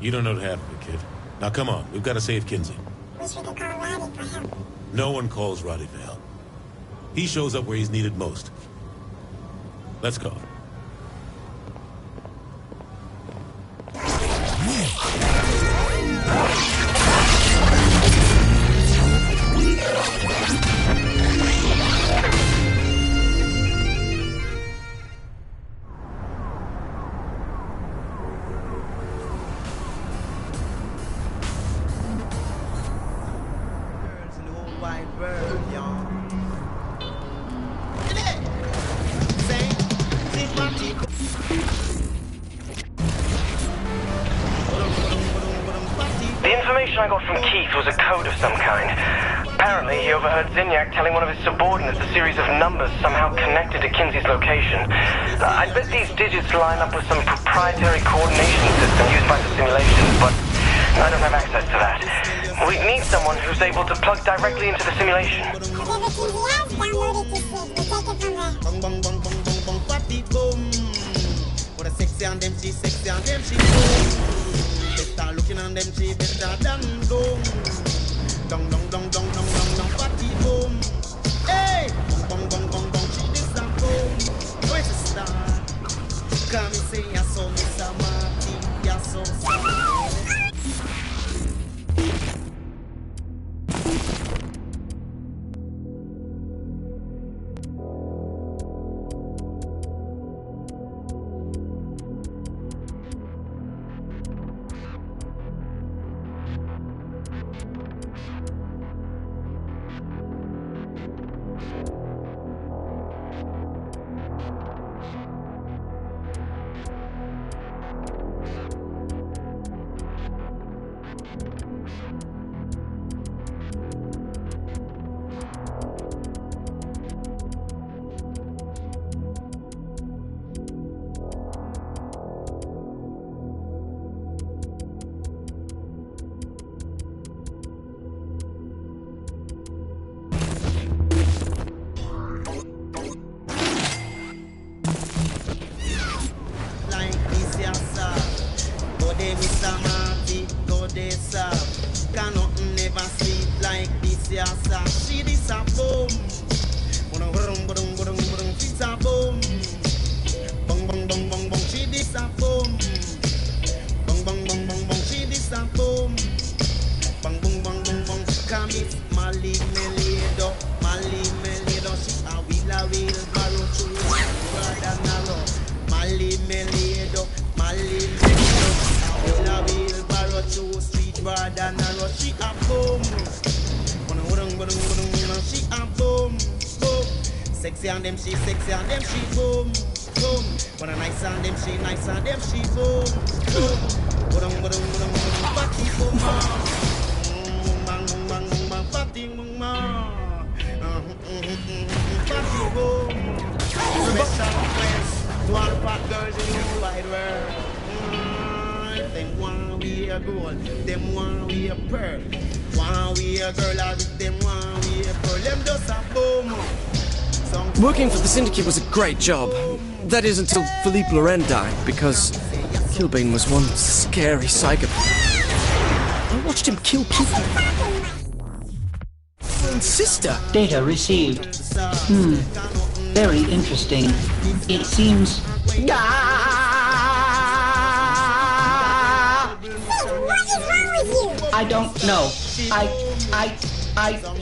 You don't know what happened, kid. Now come on, we've got to save Kinsey. Wish we could call Roddy for help. No one calls Roddy for help. He shows up where he's needed most. Let's go. I got from Keith was a code of some kind. Apparently, he overheard Zinyak telling one of his subordinates a series of numbers somehow connected to Kinsey's location. I bet these digits line up with some proprietary coordination system used by the simulation, but I don't have access to that. We need someone who's able to plug directly into the simulation. Sexy and them, she sexy and them, she boom. They start looking on them, she better than boom. Dong dong dong dong dong dong dong, party boom. Hey, bong bong bong bong, she this a boom. Where's the star? Come and say ya so, Mr. Martin, ya so. Sexy and them, she sexy and them, she boom, boom. When I nice and them, she nice and them, she boom, boom. Budung, budung, budung, budung, party boom, bang, bang, bang, bang, party boom, party boom. Special request to all fat girls in the wide world. Them want we a gold, them want we a pearl. Want we a girl, I with them want we a pearl. Them just a boom. Working for the Syndicate was a great job. That is until Philippe Loren died, because Kilbane was one scary psychopath. I watched him kill people. My own sister. Data received. Very interesting. It seems... I don't know.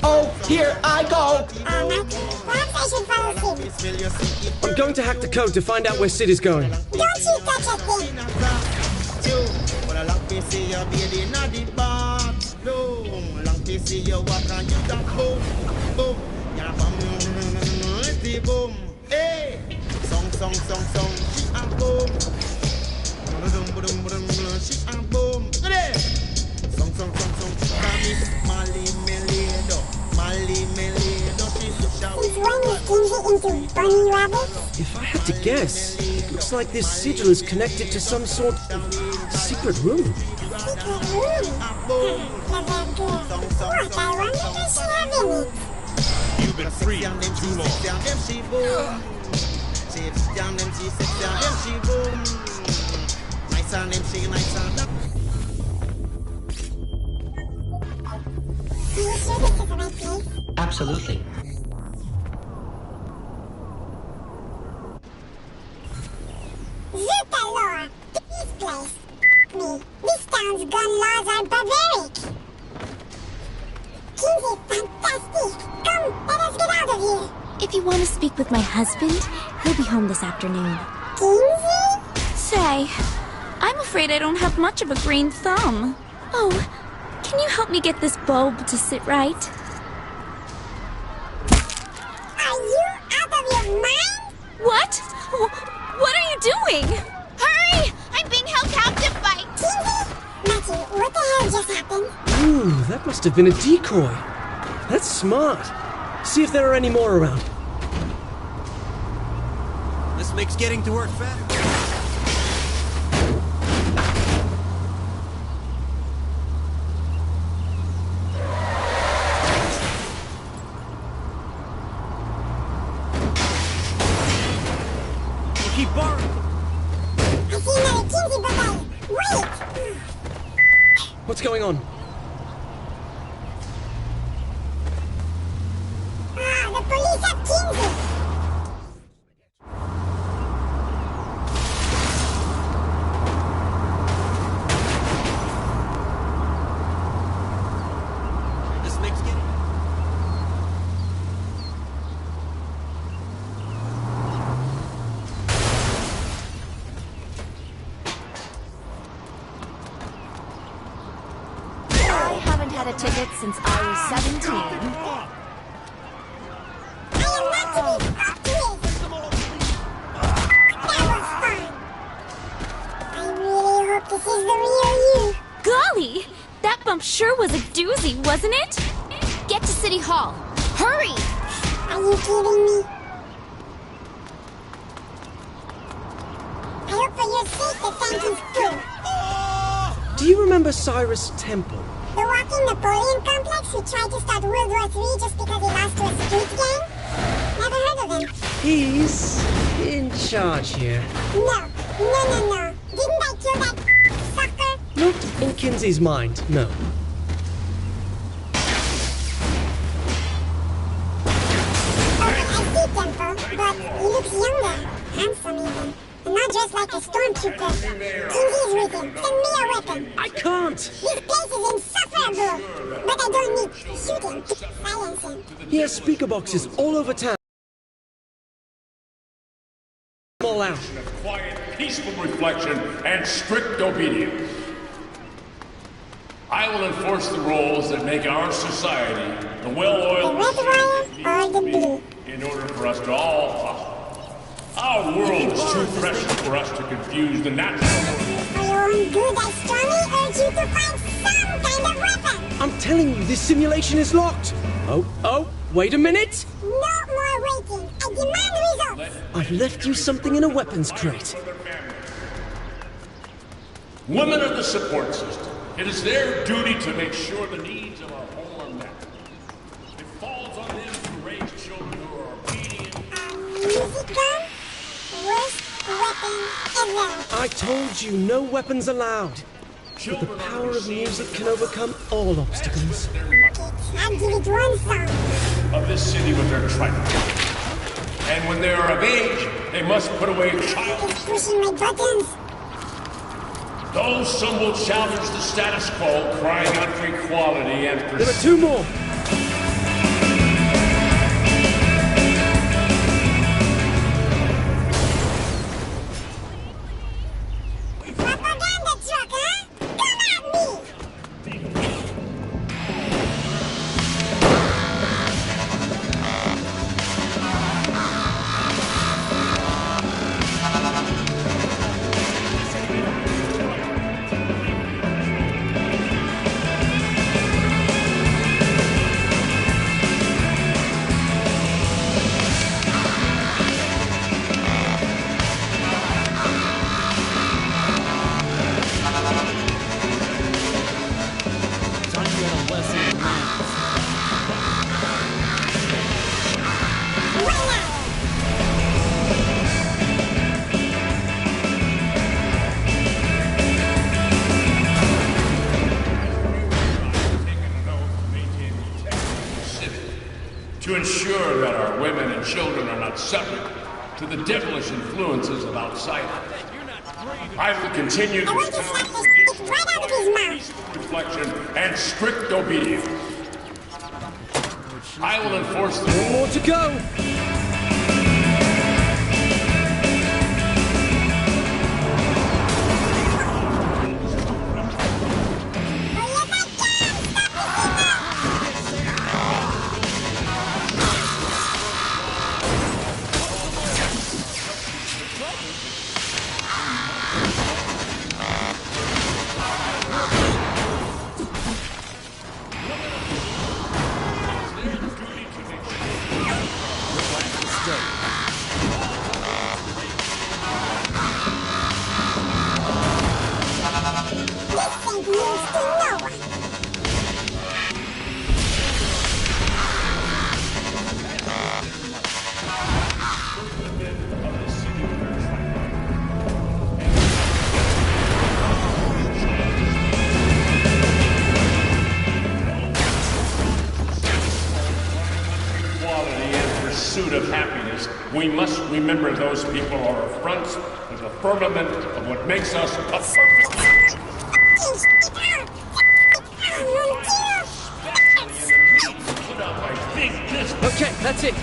Oh, here I go! I'm going to hack the code to find out where Sid is going. Don't you touch a thing! Hey! Song, song, song, song, she a boom. She a boom. Song, song, song, song, Mali Melido, Mali Melido, Since when is Kinsey into bunny rabbits? If I had to guess, it looks like this sigil is connected to some sort of secret room. Secret room? What? I wonder does she have in it? You've been free too long. Nice and them, she nice and them. Are you sure this is the right place? Absolutely. Zuta Law! This place! Me. This town's gun laws are barbaric! Kinsey, fantastic! Come, let us get out of here! If you want to speak with my husband, he'll be home this afternoon. Kinsey? Say, I'm afraid I don't have much of a green thumb. Oh, can you help me get this bulb to sit right? Are you out of your mind? What? What are you doing? Hurry! I'm being held captive by... Kinsey? Matthew, what the hell just happened? Ooh, that must have been a decoy. That's smart. See if there are any more around. This makes getting to work faster. Keep borrowing. I see another Kinsey building. Wait! What's going on? The police have Kinsey. This makes getting... I haven't had a ticket since I was 17. I am not to be stopped with. That was fun. I really hope this is the real you. Golly! That bump sure was a doozy, wasn't it? Get to City Hall. Hurry! Are you kidding me? I hope for your sake the thank you's good. Do you remember Cyrus Temple? The walking Napoleon complex who tried to start World War III just because he lost to a street gang? Never heard of him. He's in charge here. No. Didn't I kill that sucker? Not in Kinsey's mind, no. Okay, I see Temple, but he looks younger, handsome even. And not dressed like a stormtrooper. Kinsey's with him. Send me a weapon. I can't! This place is insufferable. But I don't need shooting to silence him. He has speaker boxes all over town. All out. Quiet, peaceful reflection and strict obedience. I will enforce the rules that make our society the well-oiled The red wire or the blue? in order for us to all follow. Our world is too precious for us to confuse the natural world. For your own good, I strongly urge you to find some kind of weapon. I'm telling you, this simulation is locked. Oh, wait a minute. No more waiting. I demand results. I left you something in a weapons crate. Women are the support system. It is their duty to make sure the needs of our home are met. It falls on them to raise children who are obedient. Music gun? Worst weapon ever. I told you, no weapons allowed. But the power of music can overcome all obstacles. I'll give it one song. Of this city with their tribal. And when they are of age, they must put away child. It's pushing my buttons. Though some will challenge the status quo, crying out for equality and There are two more. Propaganda truck, huh? Come at me! to ensure that our women and children are not subject to the devilish influences of outsiders. I will continue to right out of his mouth. Reflection and strict obedience. I will enforce the One more to go. We must remember those people are affronts to the firmament of what makes us a perfect... Okay, that's it.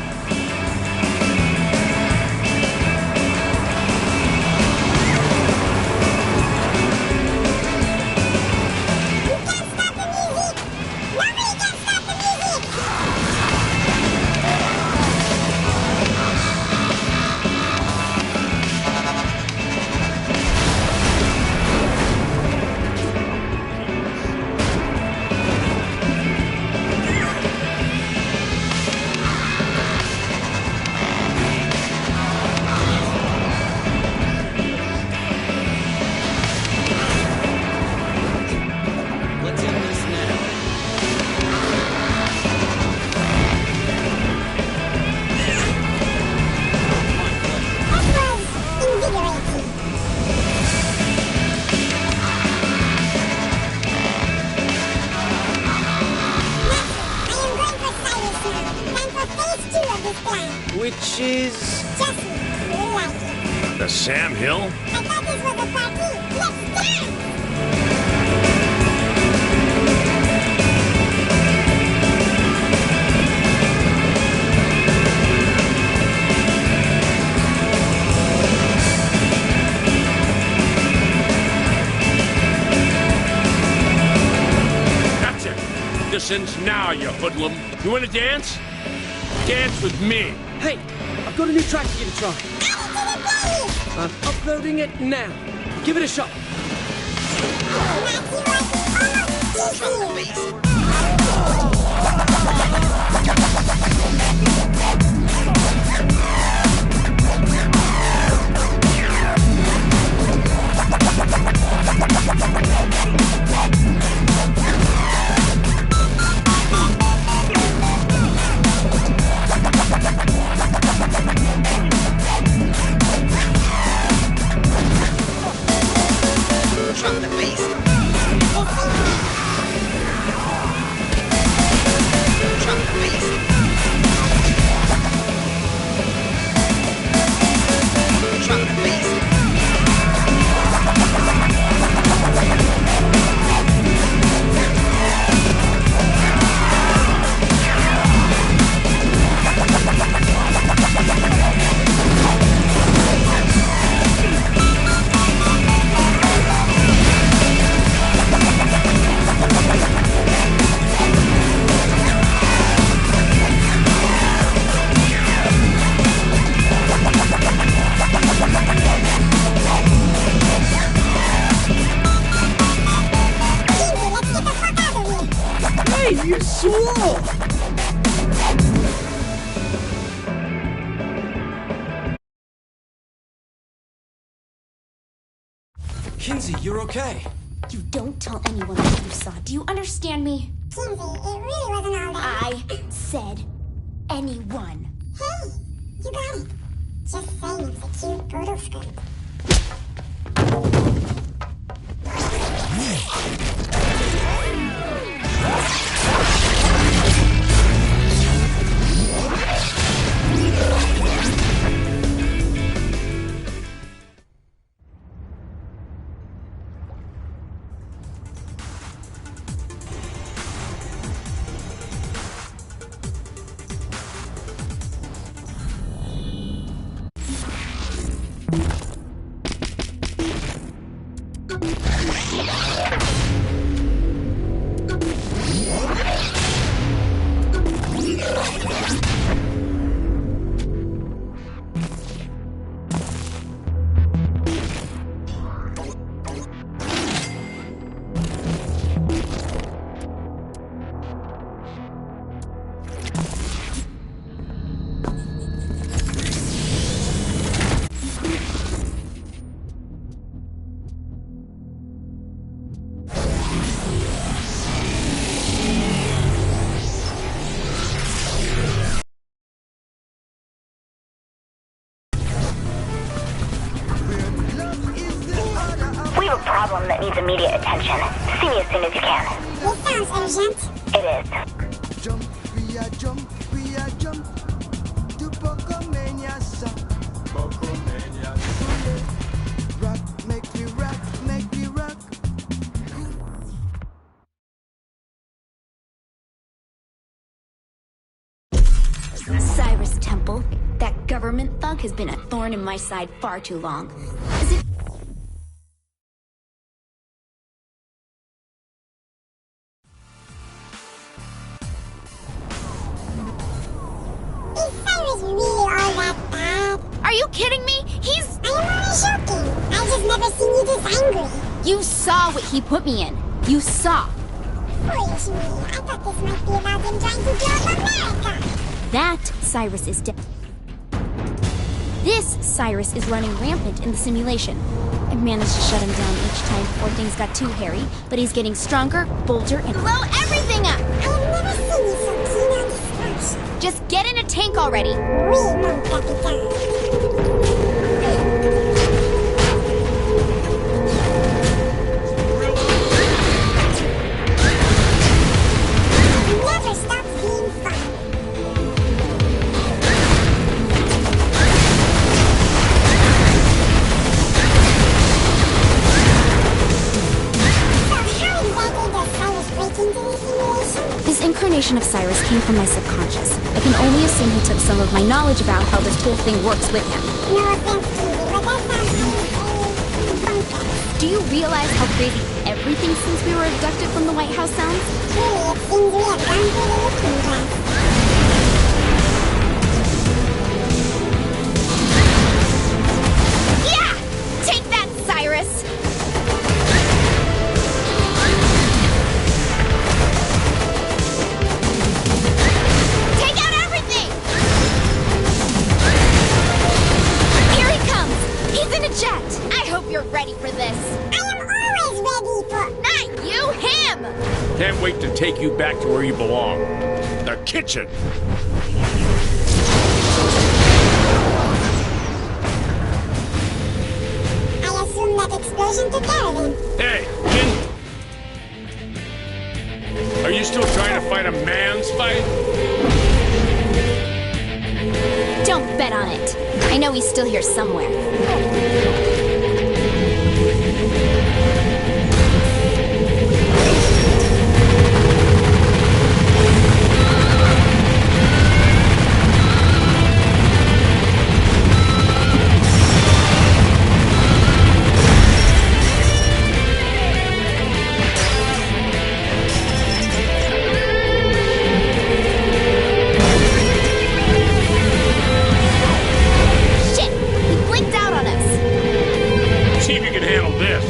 Which is... Jesse, you like it. The Sam Hill? I thought this was a party. Let's dance! That's it. This ends now, you hoodlum. You want to dance? Dance with me. Hey, I've got a new track for you to try. I'm uploading it now. Give it a shot. You swore! Kinsey, you're okay. You don't tell anyone what you saw. Do you understand me? Kinsey, it really wasn't all that. I said anyone. Hey, you got it. Just saying it's a cute photo script. Problem that needs immediate attention. See me as soon as you can. This sounds urgent. It is. Jump, we are jump, we are jump. Rock, make me rock, make me rock. Cyrus Temple, that government thug has been a thorn in my side far too long. Is it Is Cyrus really all that bad? Are you kidding me? I'm only joking. I just never seen you this angry. You saw what he put me in. You saw. Foolish me. I thought this might be about him trying to blow up America. That Cyrus is dead. This Cyrus is running rampant in the simulation. I managed to shut him down each time before things got too hairy, but he's getting stronger, bolder, and blow everything up! I've never seen you so keen on destruction. Just get in a tank already! Oui, mon capitaine. Never stops being fun. This incarnation of Cyrus came from my subconscious. I can only assume he took some of my knowledge about how this whole thing works with him. No offense, Stevie, but that sounds kind of funky. Do you realize how crazy everything since we were abducted from the White House sounds? Truly, it seems we have gone through the looking glass. Yeah! Take that, Cyrus! Take out everything! Here he comes! He's in a jet! I hope you're ready for this. I am always ready for... Not you, him! Can't wait to take you back to where you belong. The kitchen! I assume that explosion took care of him. Hey, are you still trying to fight a man's fight? Don't bet on it. I know he's still here somewhere. See if you can handle this.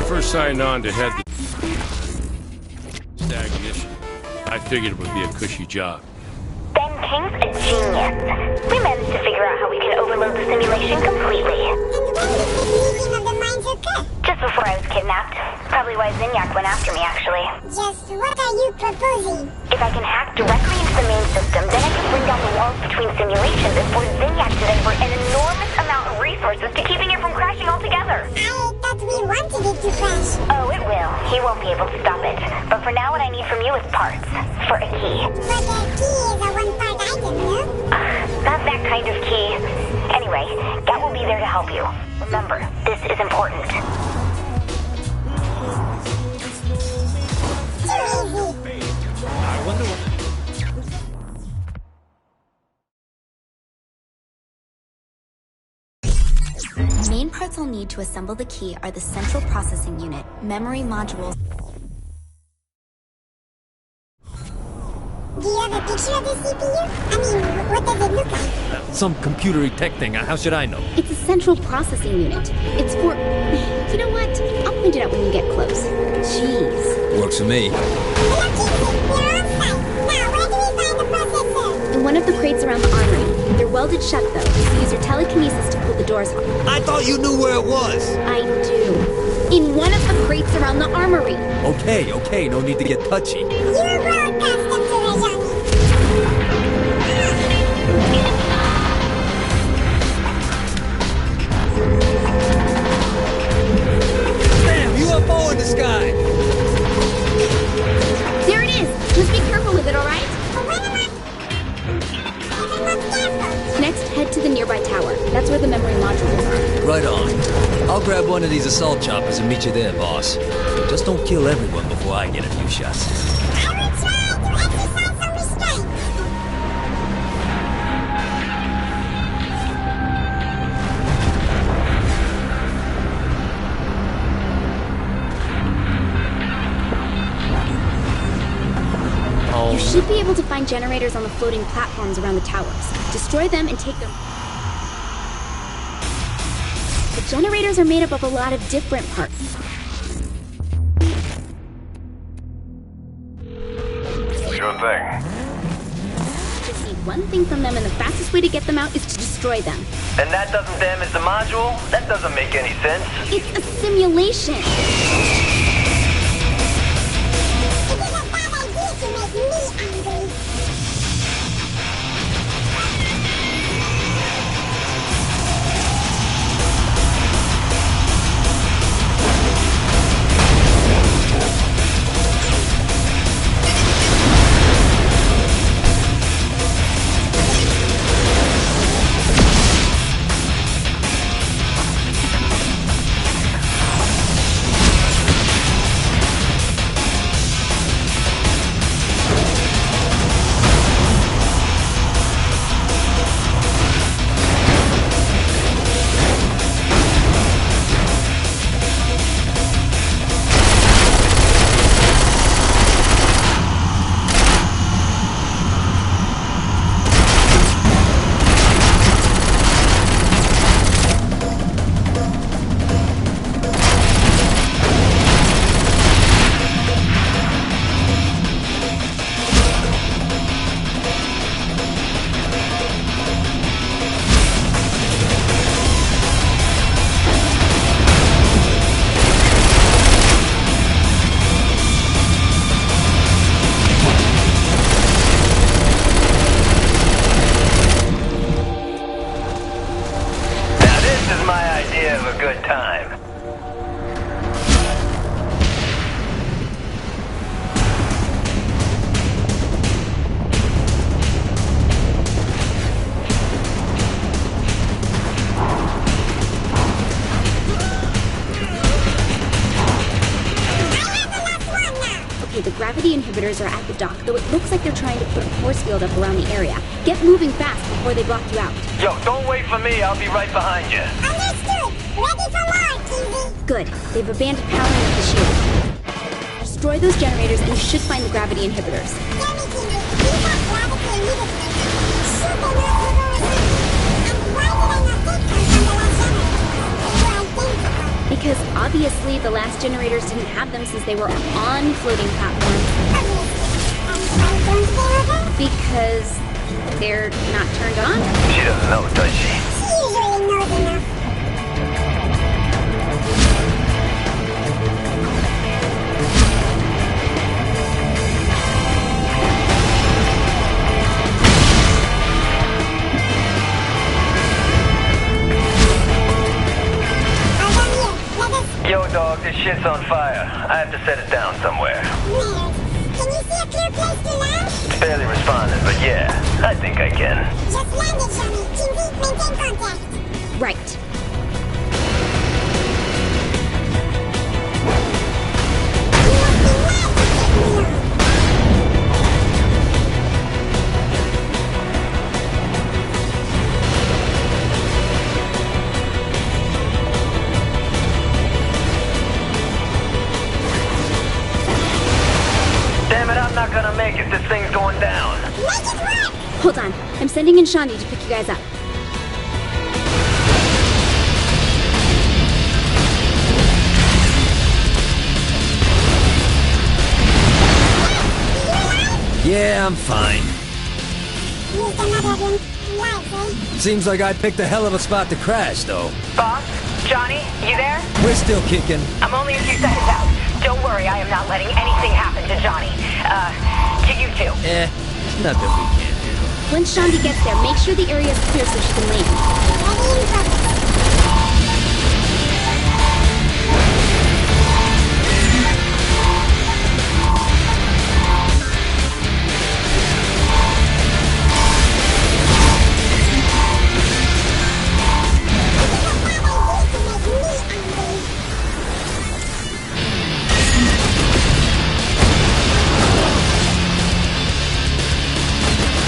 first signed on to head the stagnation, I figured it would be a cushy job. Ben King's a genius. We managed to figure out how we can overload the simulation completely. And when did this meeting of the minds occur? Just before I was kidnapped. Probably why Zinyak went after me, actually. Just what are you proposing? If I can hack directly into the main system, then I can bring down the walls between simulations and force Zinyak to divert an enormous amount of resources to keeping it from crashing altogether. I thought we wanted it to crash. Oh, it will. He won't be able to stop it. But for now, what I need from you is parts. For a key. But the key is a one-part item, no? Not that kind of key. Anyway, Gat will be there to help you. Remember, this is important. I wonder what... The main parts I'll need to assemble the key are the central processing unit, memory modules... Do you have a picture of the CPU? I mean, what does it look like? Some computery tech thing. How should I know? It's a central processing unit. It's for... You know what? I'll point it out when you get close. Jeez. Works for me. In one of the crates around the armory. They're welded shut, though, so use your telekinesis to pull the doors off. I thought you knew where it was. I do. In one of the crates around the armory. Okay, no need to get touchy. You're broadcasting to the Johnny. UFO in the sky! There it is! Just be careful with it, alright? Next, head to the nearby tower. That's where the memory modules are. Right on. I'll grab one of these assault choppers and meet you there, boss. Just don't kill everyone before I get a few shots. I will try to exercise some restraint. You should be able to find generators on the floating platforms around the towers. Destroy them and take them. The generators are made up of a lot of different parts. Sure thing. Just need one thing from them, and the fastest way to get them out is to destroy them. And that doesn't damage the module? That doesn't make any sense. It's a simulation. The gravity inhibitors are at the dock, though it looks like they're trying to put a force field up around the area. Get moving fast before they block you out. Yo, don't wait for me. I'll be right behind you. Understood. Ready for more, TV. Good. They've abandoned powering up the shield. Destroy those generators and you should find the gravity inhibitors. Damn it, TV. These are gravity inhibitors. Shoot them out the horizon. And why did I not take them from the last generator? They were identical. Because, obviously, Obviously, the last generators didn't have them since they were on floating platforms. Because they're not turned on? She doesn't know, does she? She usually knows enough. Yo, dog, this shit's on fire. I have to set it down somewhere. Weird. Can you see a clear place to land? It's barely responding, but yeah, I think I can. Just land it, Johnny. Team V, maintain contact. Right. Damn it, I'm not gonna make it. This thing's going down. Make it work! Hold on. I'm sending in Shani to pick you guys up. Yeah, I'm fine. Used another of them. Life, eh? Seems like I picked a hell of a spot to crash, though. Boss? Johnny? You there? We're still kicking. I'm only a few seconds out. Don't worry, I am not letting anything happen to Johnny. To you two. Nothing we can't do. Once Shandi gets there, make sure the area is clear so she can land. Ready and focused.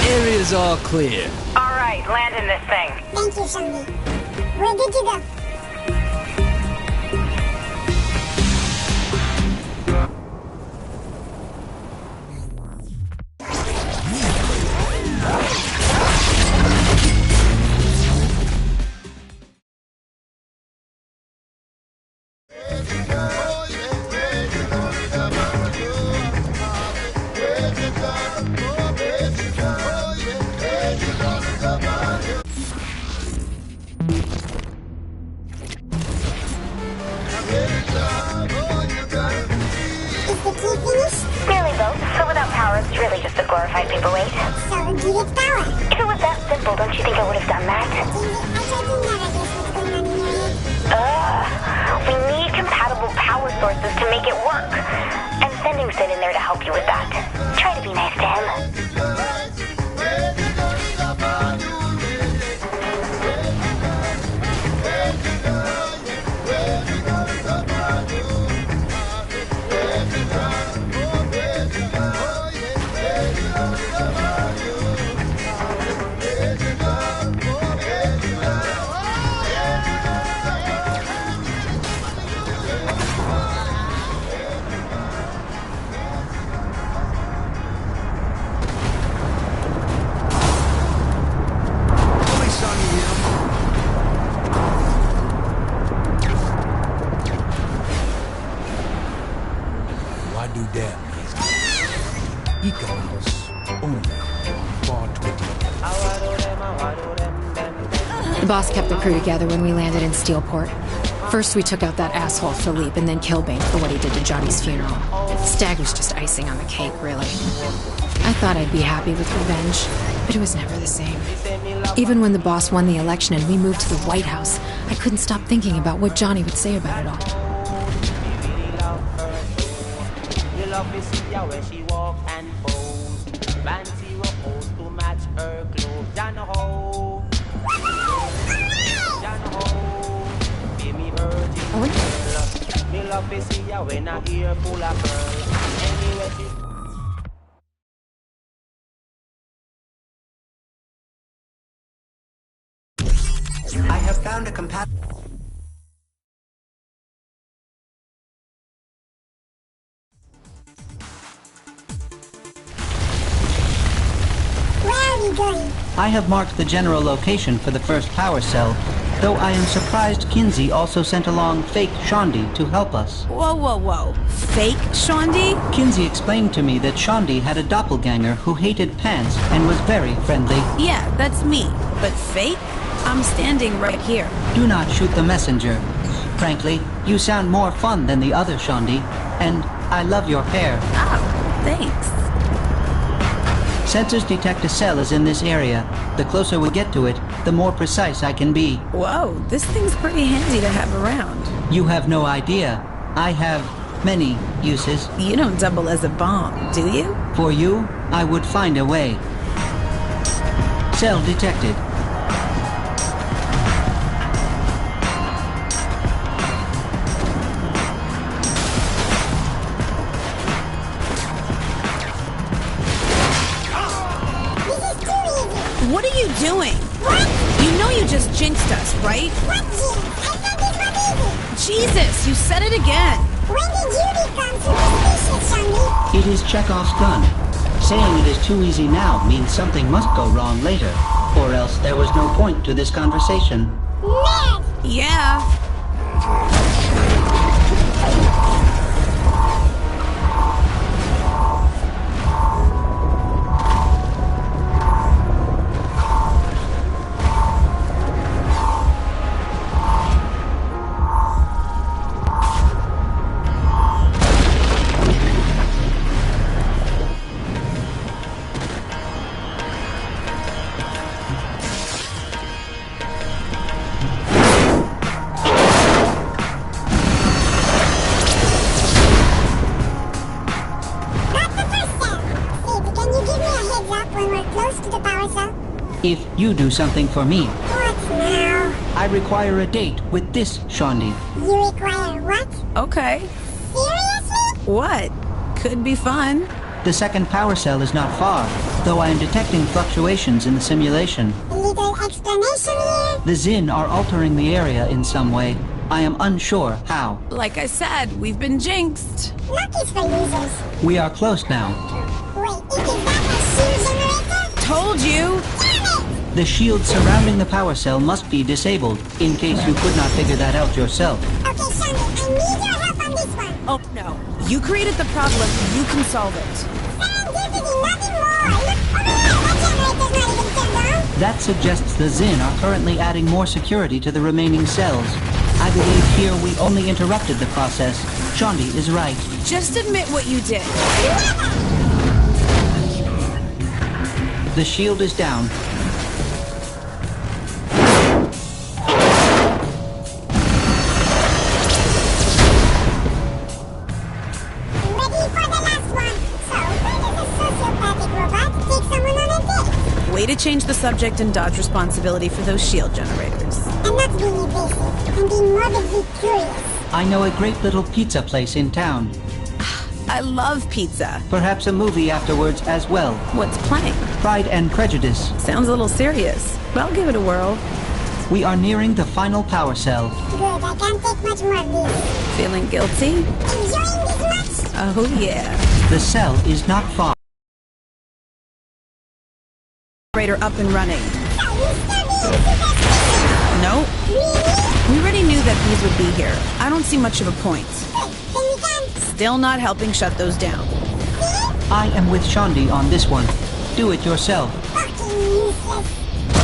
Area's all clear. All right, land in this thing. Thank you, Shani. We're good to go. Nearly both. So without power, it's really just a glorified paperweight. So, give it power. If it was that simple, don't you think I would have done that? I tried to never guess what's going on in your head. We need compatible power sources to make it work. And sending Sid in there to help you with that. Try to be nice to him. Why do that? He got us only far 20. The boss kept the crew together when we landed in Steelport. First, we took out that asshole Philippe, and then Killbane for what he did to Johnny's funeral. Stag was just icing on the cake, really. I thought I'd be happy with revenge, but it was never the same. Even when the boss won the election and we moved to the White House, I couldn't stop thinking about what Johnny would say about it all. Love me see her when she walk and pose. Fancy repose to match her clothes. Jana ho, Jana ho. Be me virgin. Me love me see her when I ear full of pearl. Anyway she. I have found a compatible. I have marked the general location for the first power cell, though I am surprised Kinsey also sent along fake Shondi to help us. Whoa, whoa, whoa. Fake Shondi? Kinsey explained to me that Shondi had a doppelganger who hated pants and was very friendly. Yeah, that's me. But fake? I'm standing right here. Do not shoot the messenger. Frankly, you sound more fun than the other Shondi, and I love your hair. Oh, thanks. Sensors detect a cell is in this area. The closer we get to it, the more precise I can be. Whoa, this thing's pretty handy to have around. You have no idea. I have many uses. You don't double as a bomb, do you? For you, I would find a way. Cell detected. What are you doing? What? You know you just jinxed us, right? What jinx? I thought this was easy. Jesus, you said it again. When did you become superstitious, Shondi? It is Chekhov's gun. Saying it is too easy now means something must go wrong later, or else there was no point to this conversation. Ned! Yeah. If you do something for me. What now? I require a date with this Shondi. You require what? Okay. Seriously? What? Could be fun. The second power cell is not far, though I am detecting fluctuations in the simulation. A little explanation here? The Zin are altering the area in some way. I am unsure how. Like I said, we've been jinxed. Lucky's for losers. We are close now. Wait, is that a shield generator? Told you! The shield surrounding the power cell must be disabled, in case you could not figure that out yourself. Okay, Shondi, I need your help on this one. Oh, no. You created the problem, you can solve it. Serendipity, nothing more. Look over there, that generator's not even turned on. That suggests the Zin are currently adding more security to the remaining cells. I believe here we only interrupted the process. Shondi is right. Just admit what you did. The shield is down. Way to change the subject and dodge responsibility for those shield generators. I'm not being evasive. I'm being morbidly curious. I know a great little pizza place in town. I love pizza. Perhaps a movie afterwards as well. What's playing? Pride and Prejudice. Sounds a little serious, but I'll give it a whirl. We are nearing the final power cell. Good, I can't take much more of this. Feeling guilty? Enjoying this much? Oh, yeah. The cell is not far. Up and running. Nope. We already knew that these would be here. I don't see much of a point. Still not helping shut those down. I am with Shondi on this one. Do it yourself.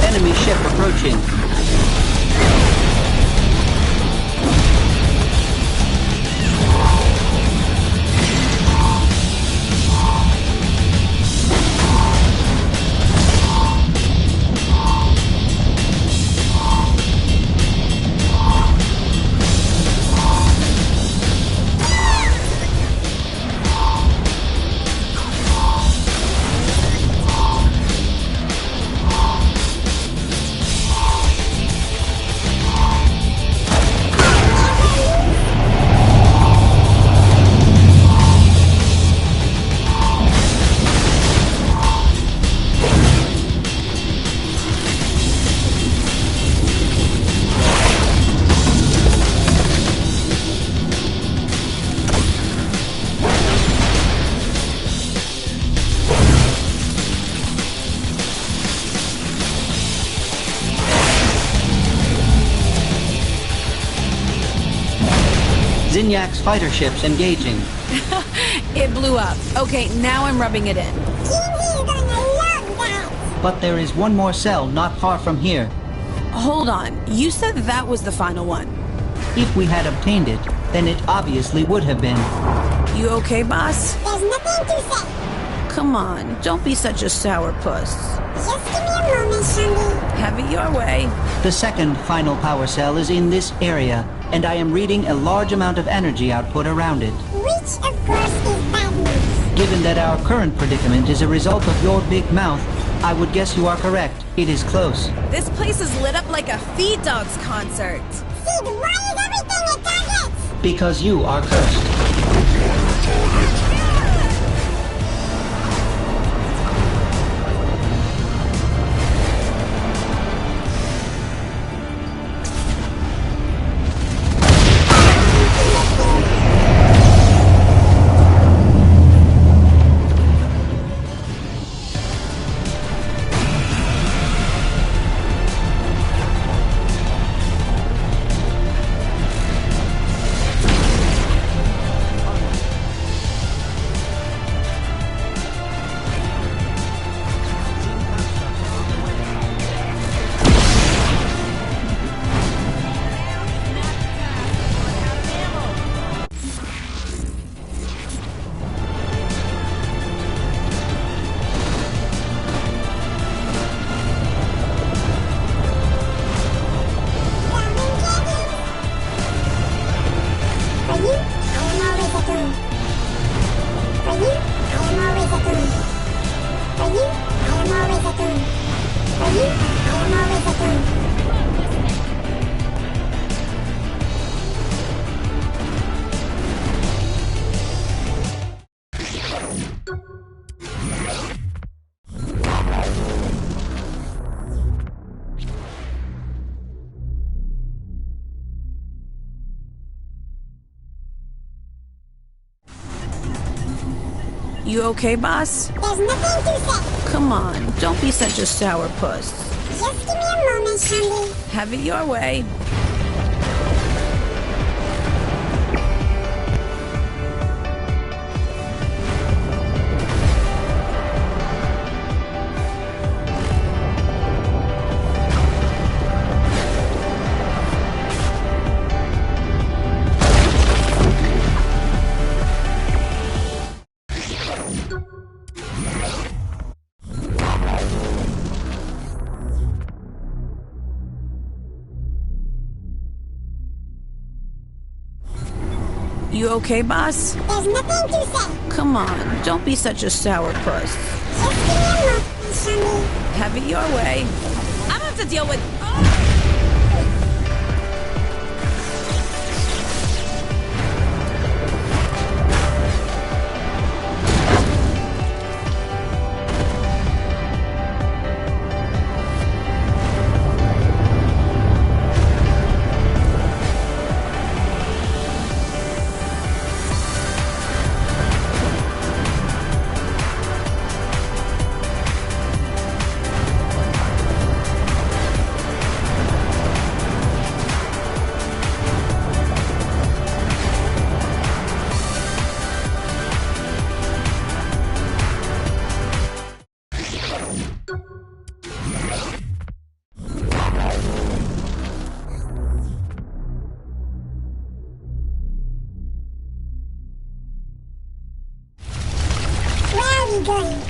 Enemy ship approaching. Zinyak's fighter ships engaging. It blew up. Okay, now I'm rubbing it in. But there is one more cell not far from here. Hold on. You said that was the final one. If we had obtained it, then it obviously would have been. You okay, boss? There's nothing to say. Come on, don't be such a sourpuss. Just give me a moment, Shandy. Have it your way. The second final power cell is in this area, and I am reading a large amount of energy output around it. Which, of course, is bad news. Given that our current predicament is a result of your big mouth, I would guess you are correct. It is close. This place is lit up like a Feed Dogs concert. Sid, why is everything a target? Because you are cursed. You okay, boss? There's nothing to say. Come on, don't be such a sourpuss. Just give me a moment, Shandy. Have it your way. You okay, boss? There's nothing to say. Come on, don't be such a sourpuss. Just give me a moment, Shandy. Have it your way. I'm about to deal with...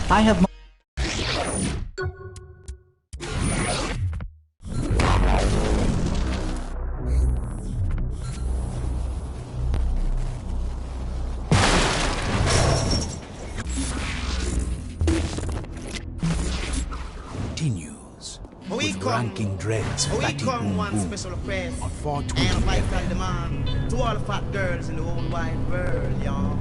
I have... Continues We with come- ranking dreads We fatty come boom one boom special request on 420 and vital FM. demand to all the fat girls in the whole wide world, y'all.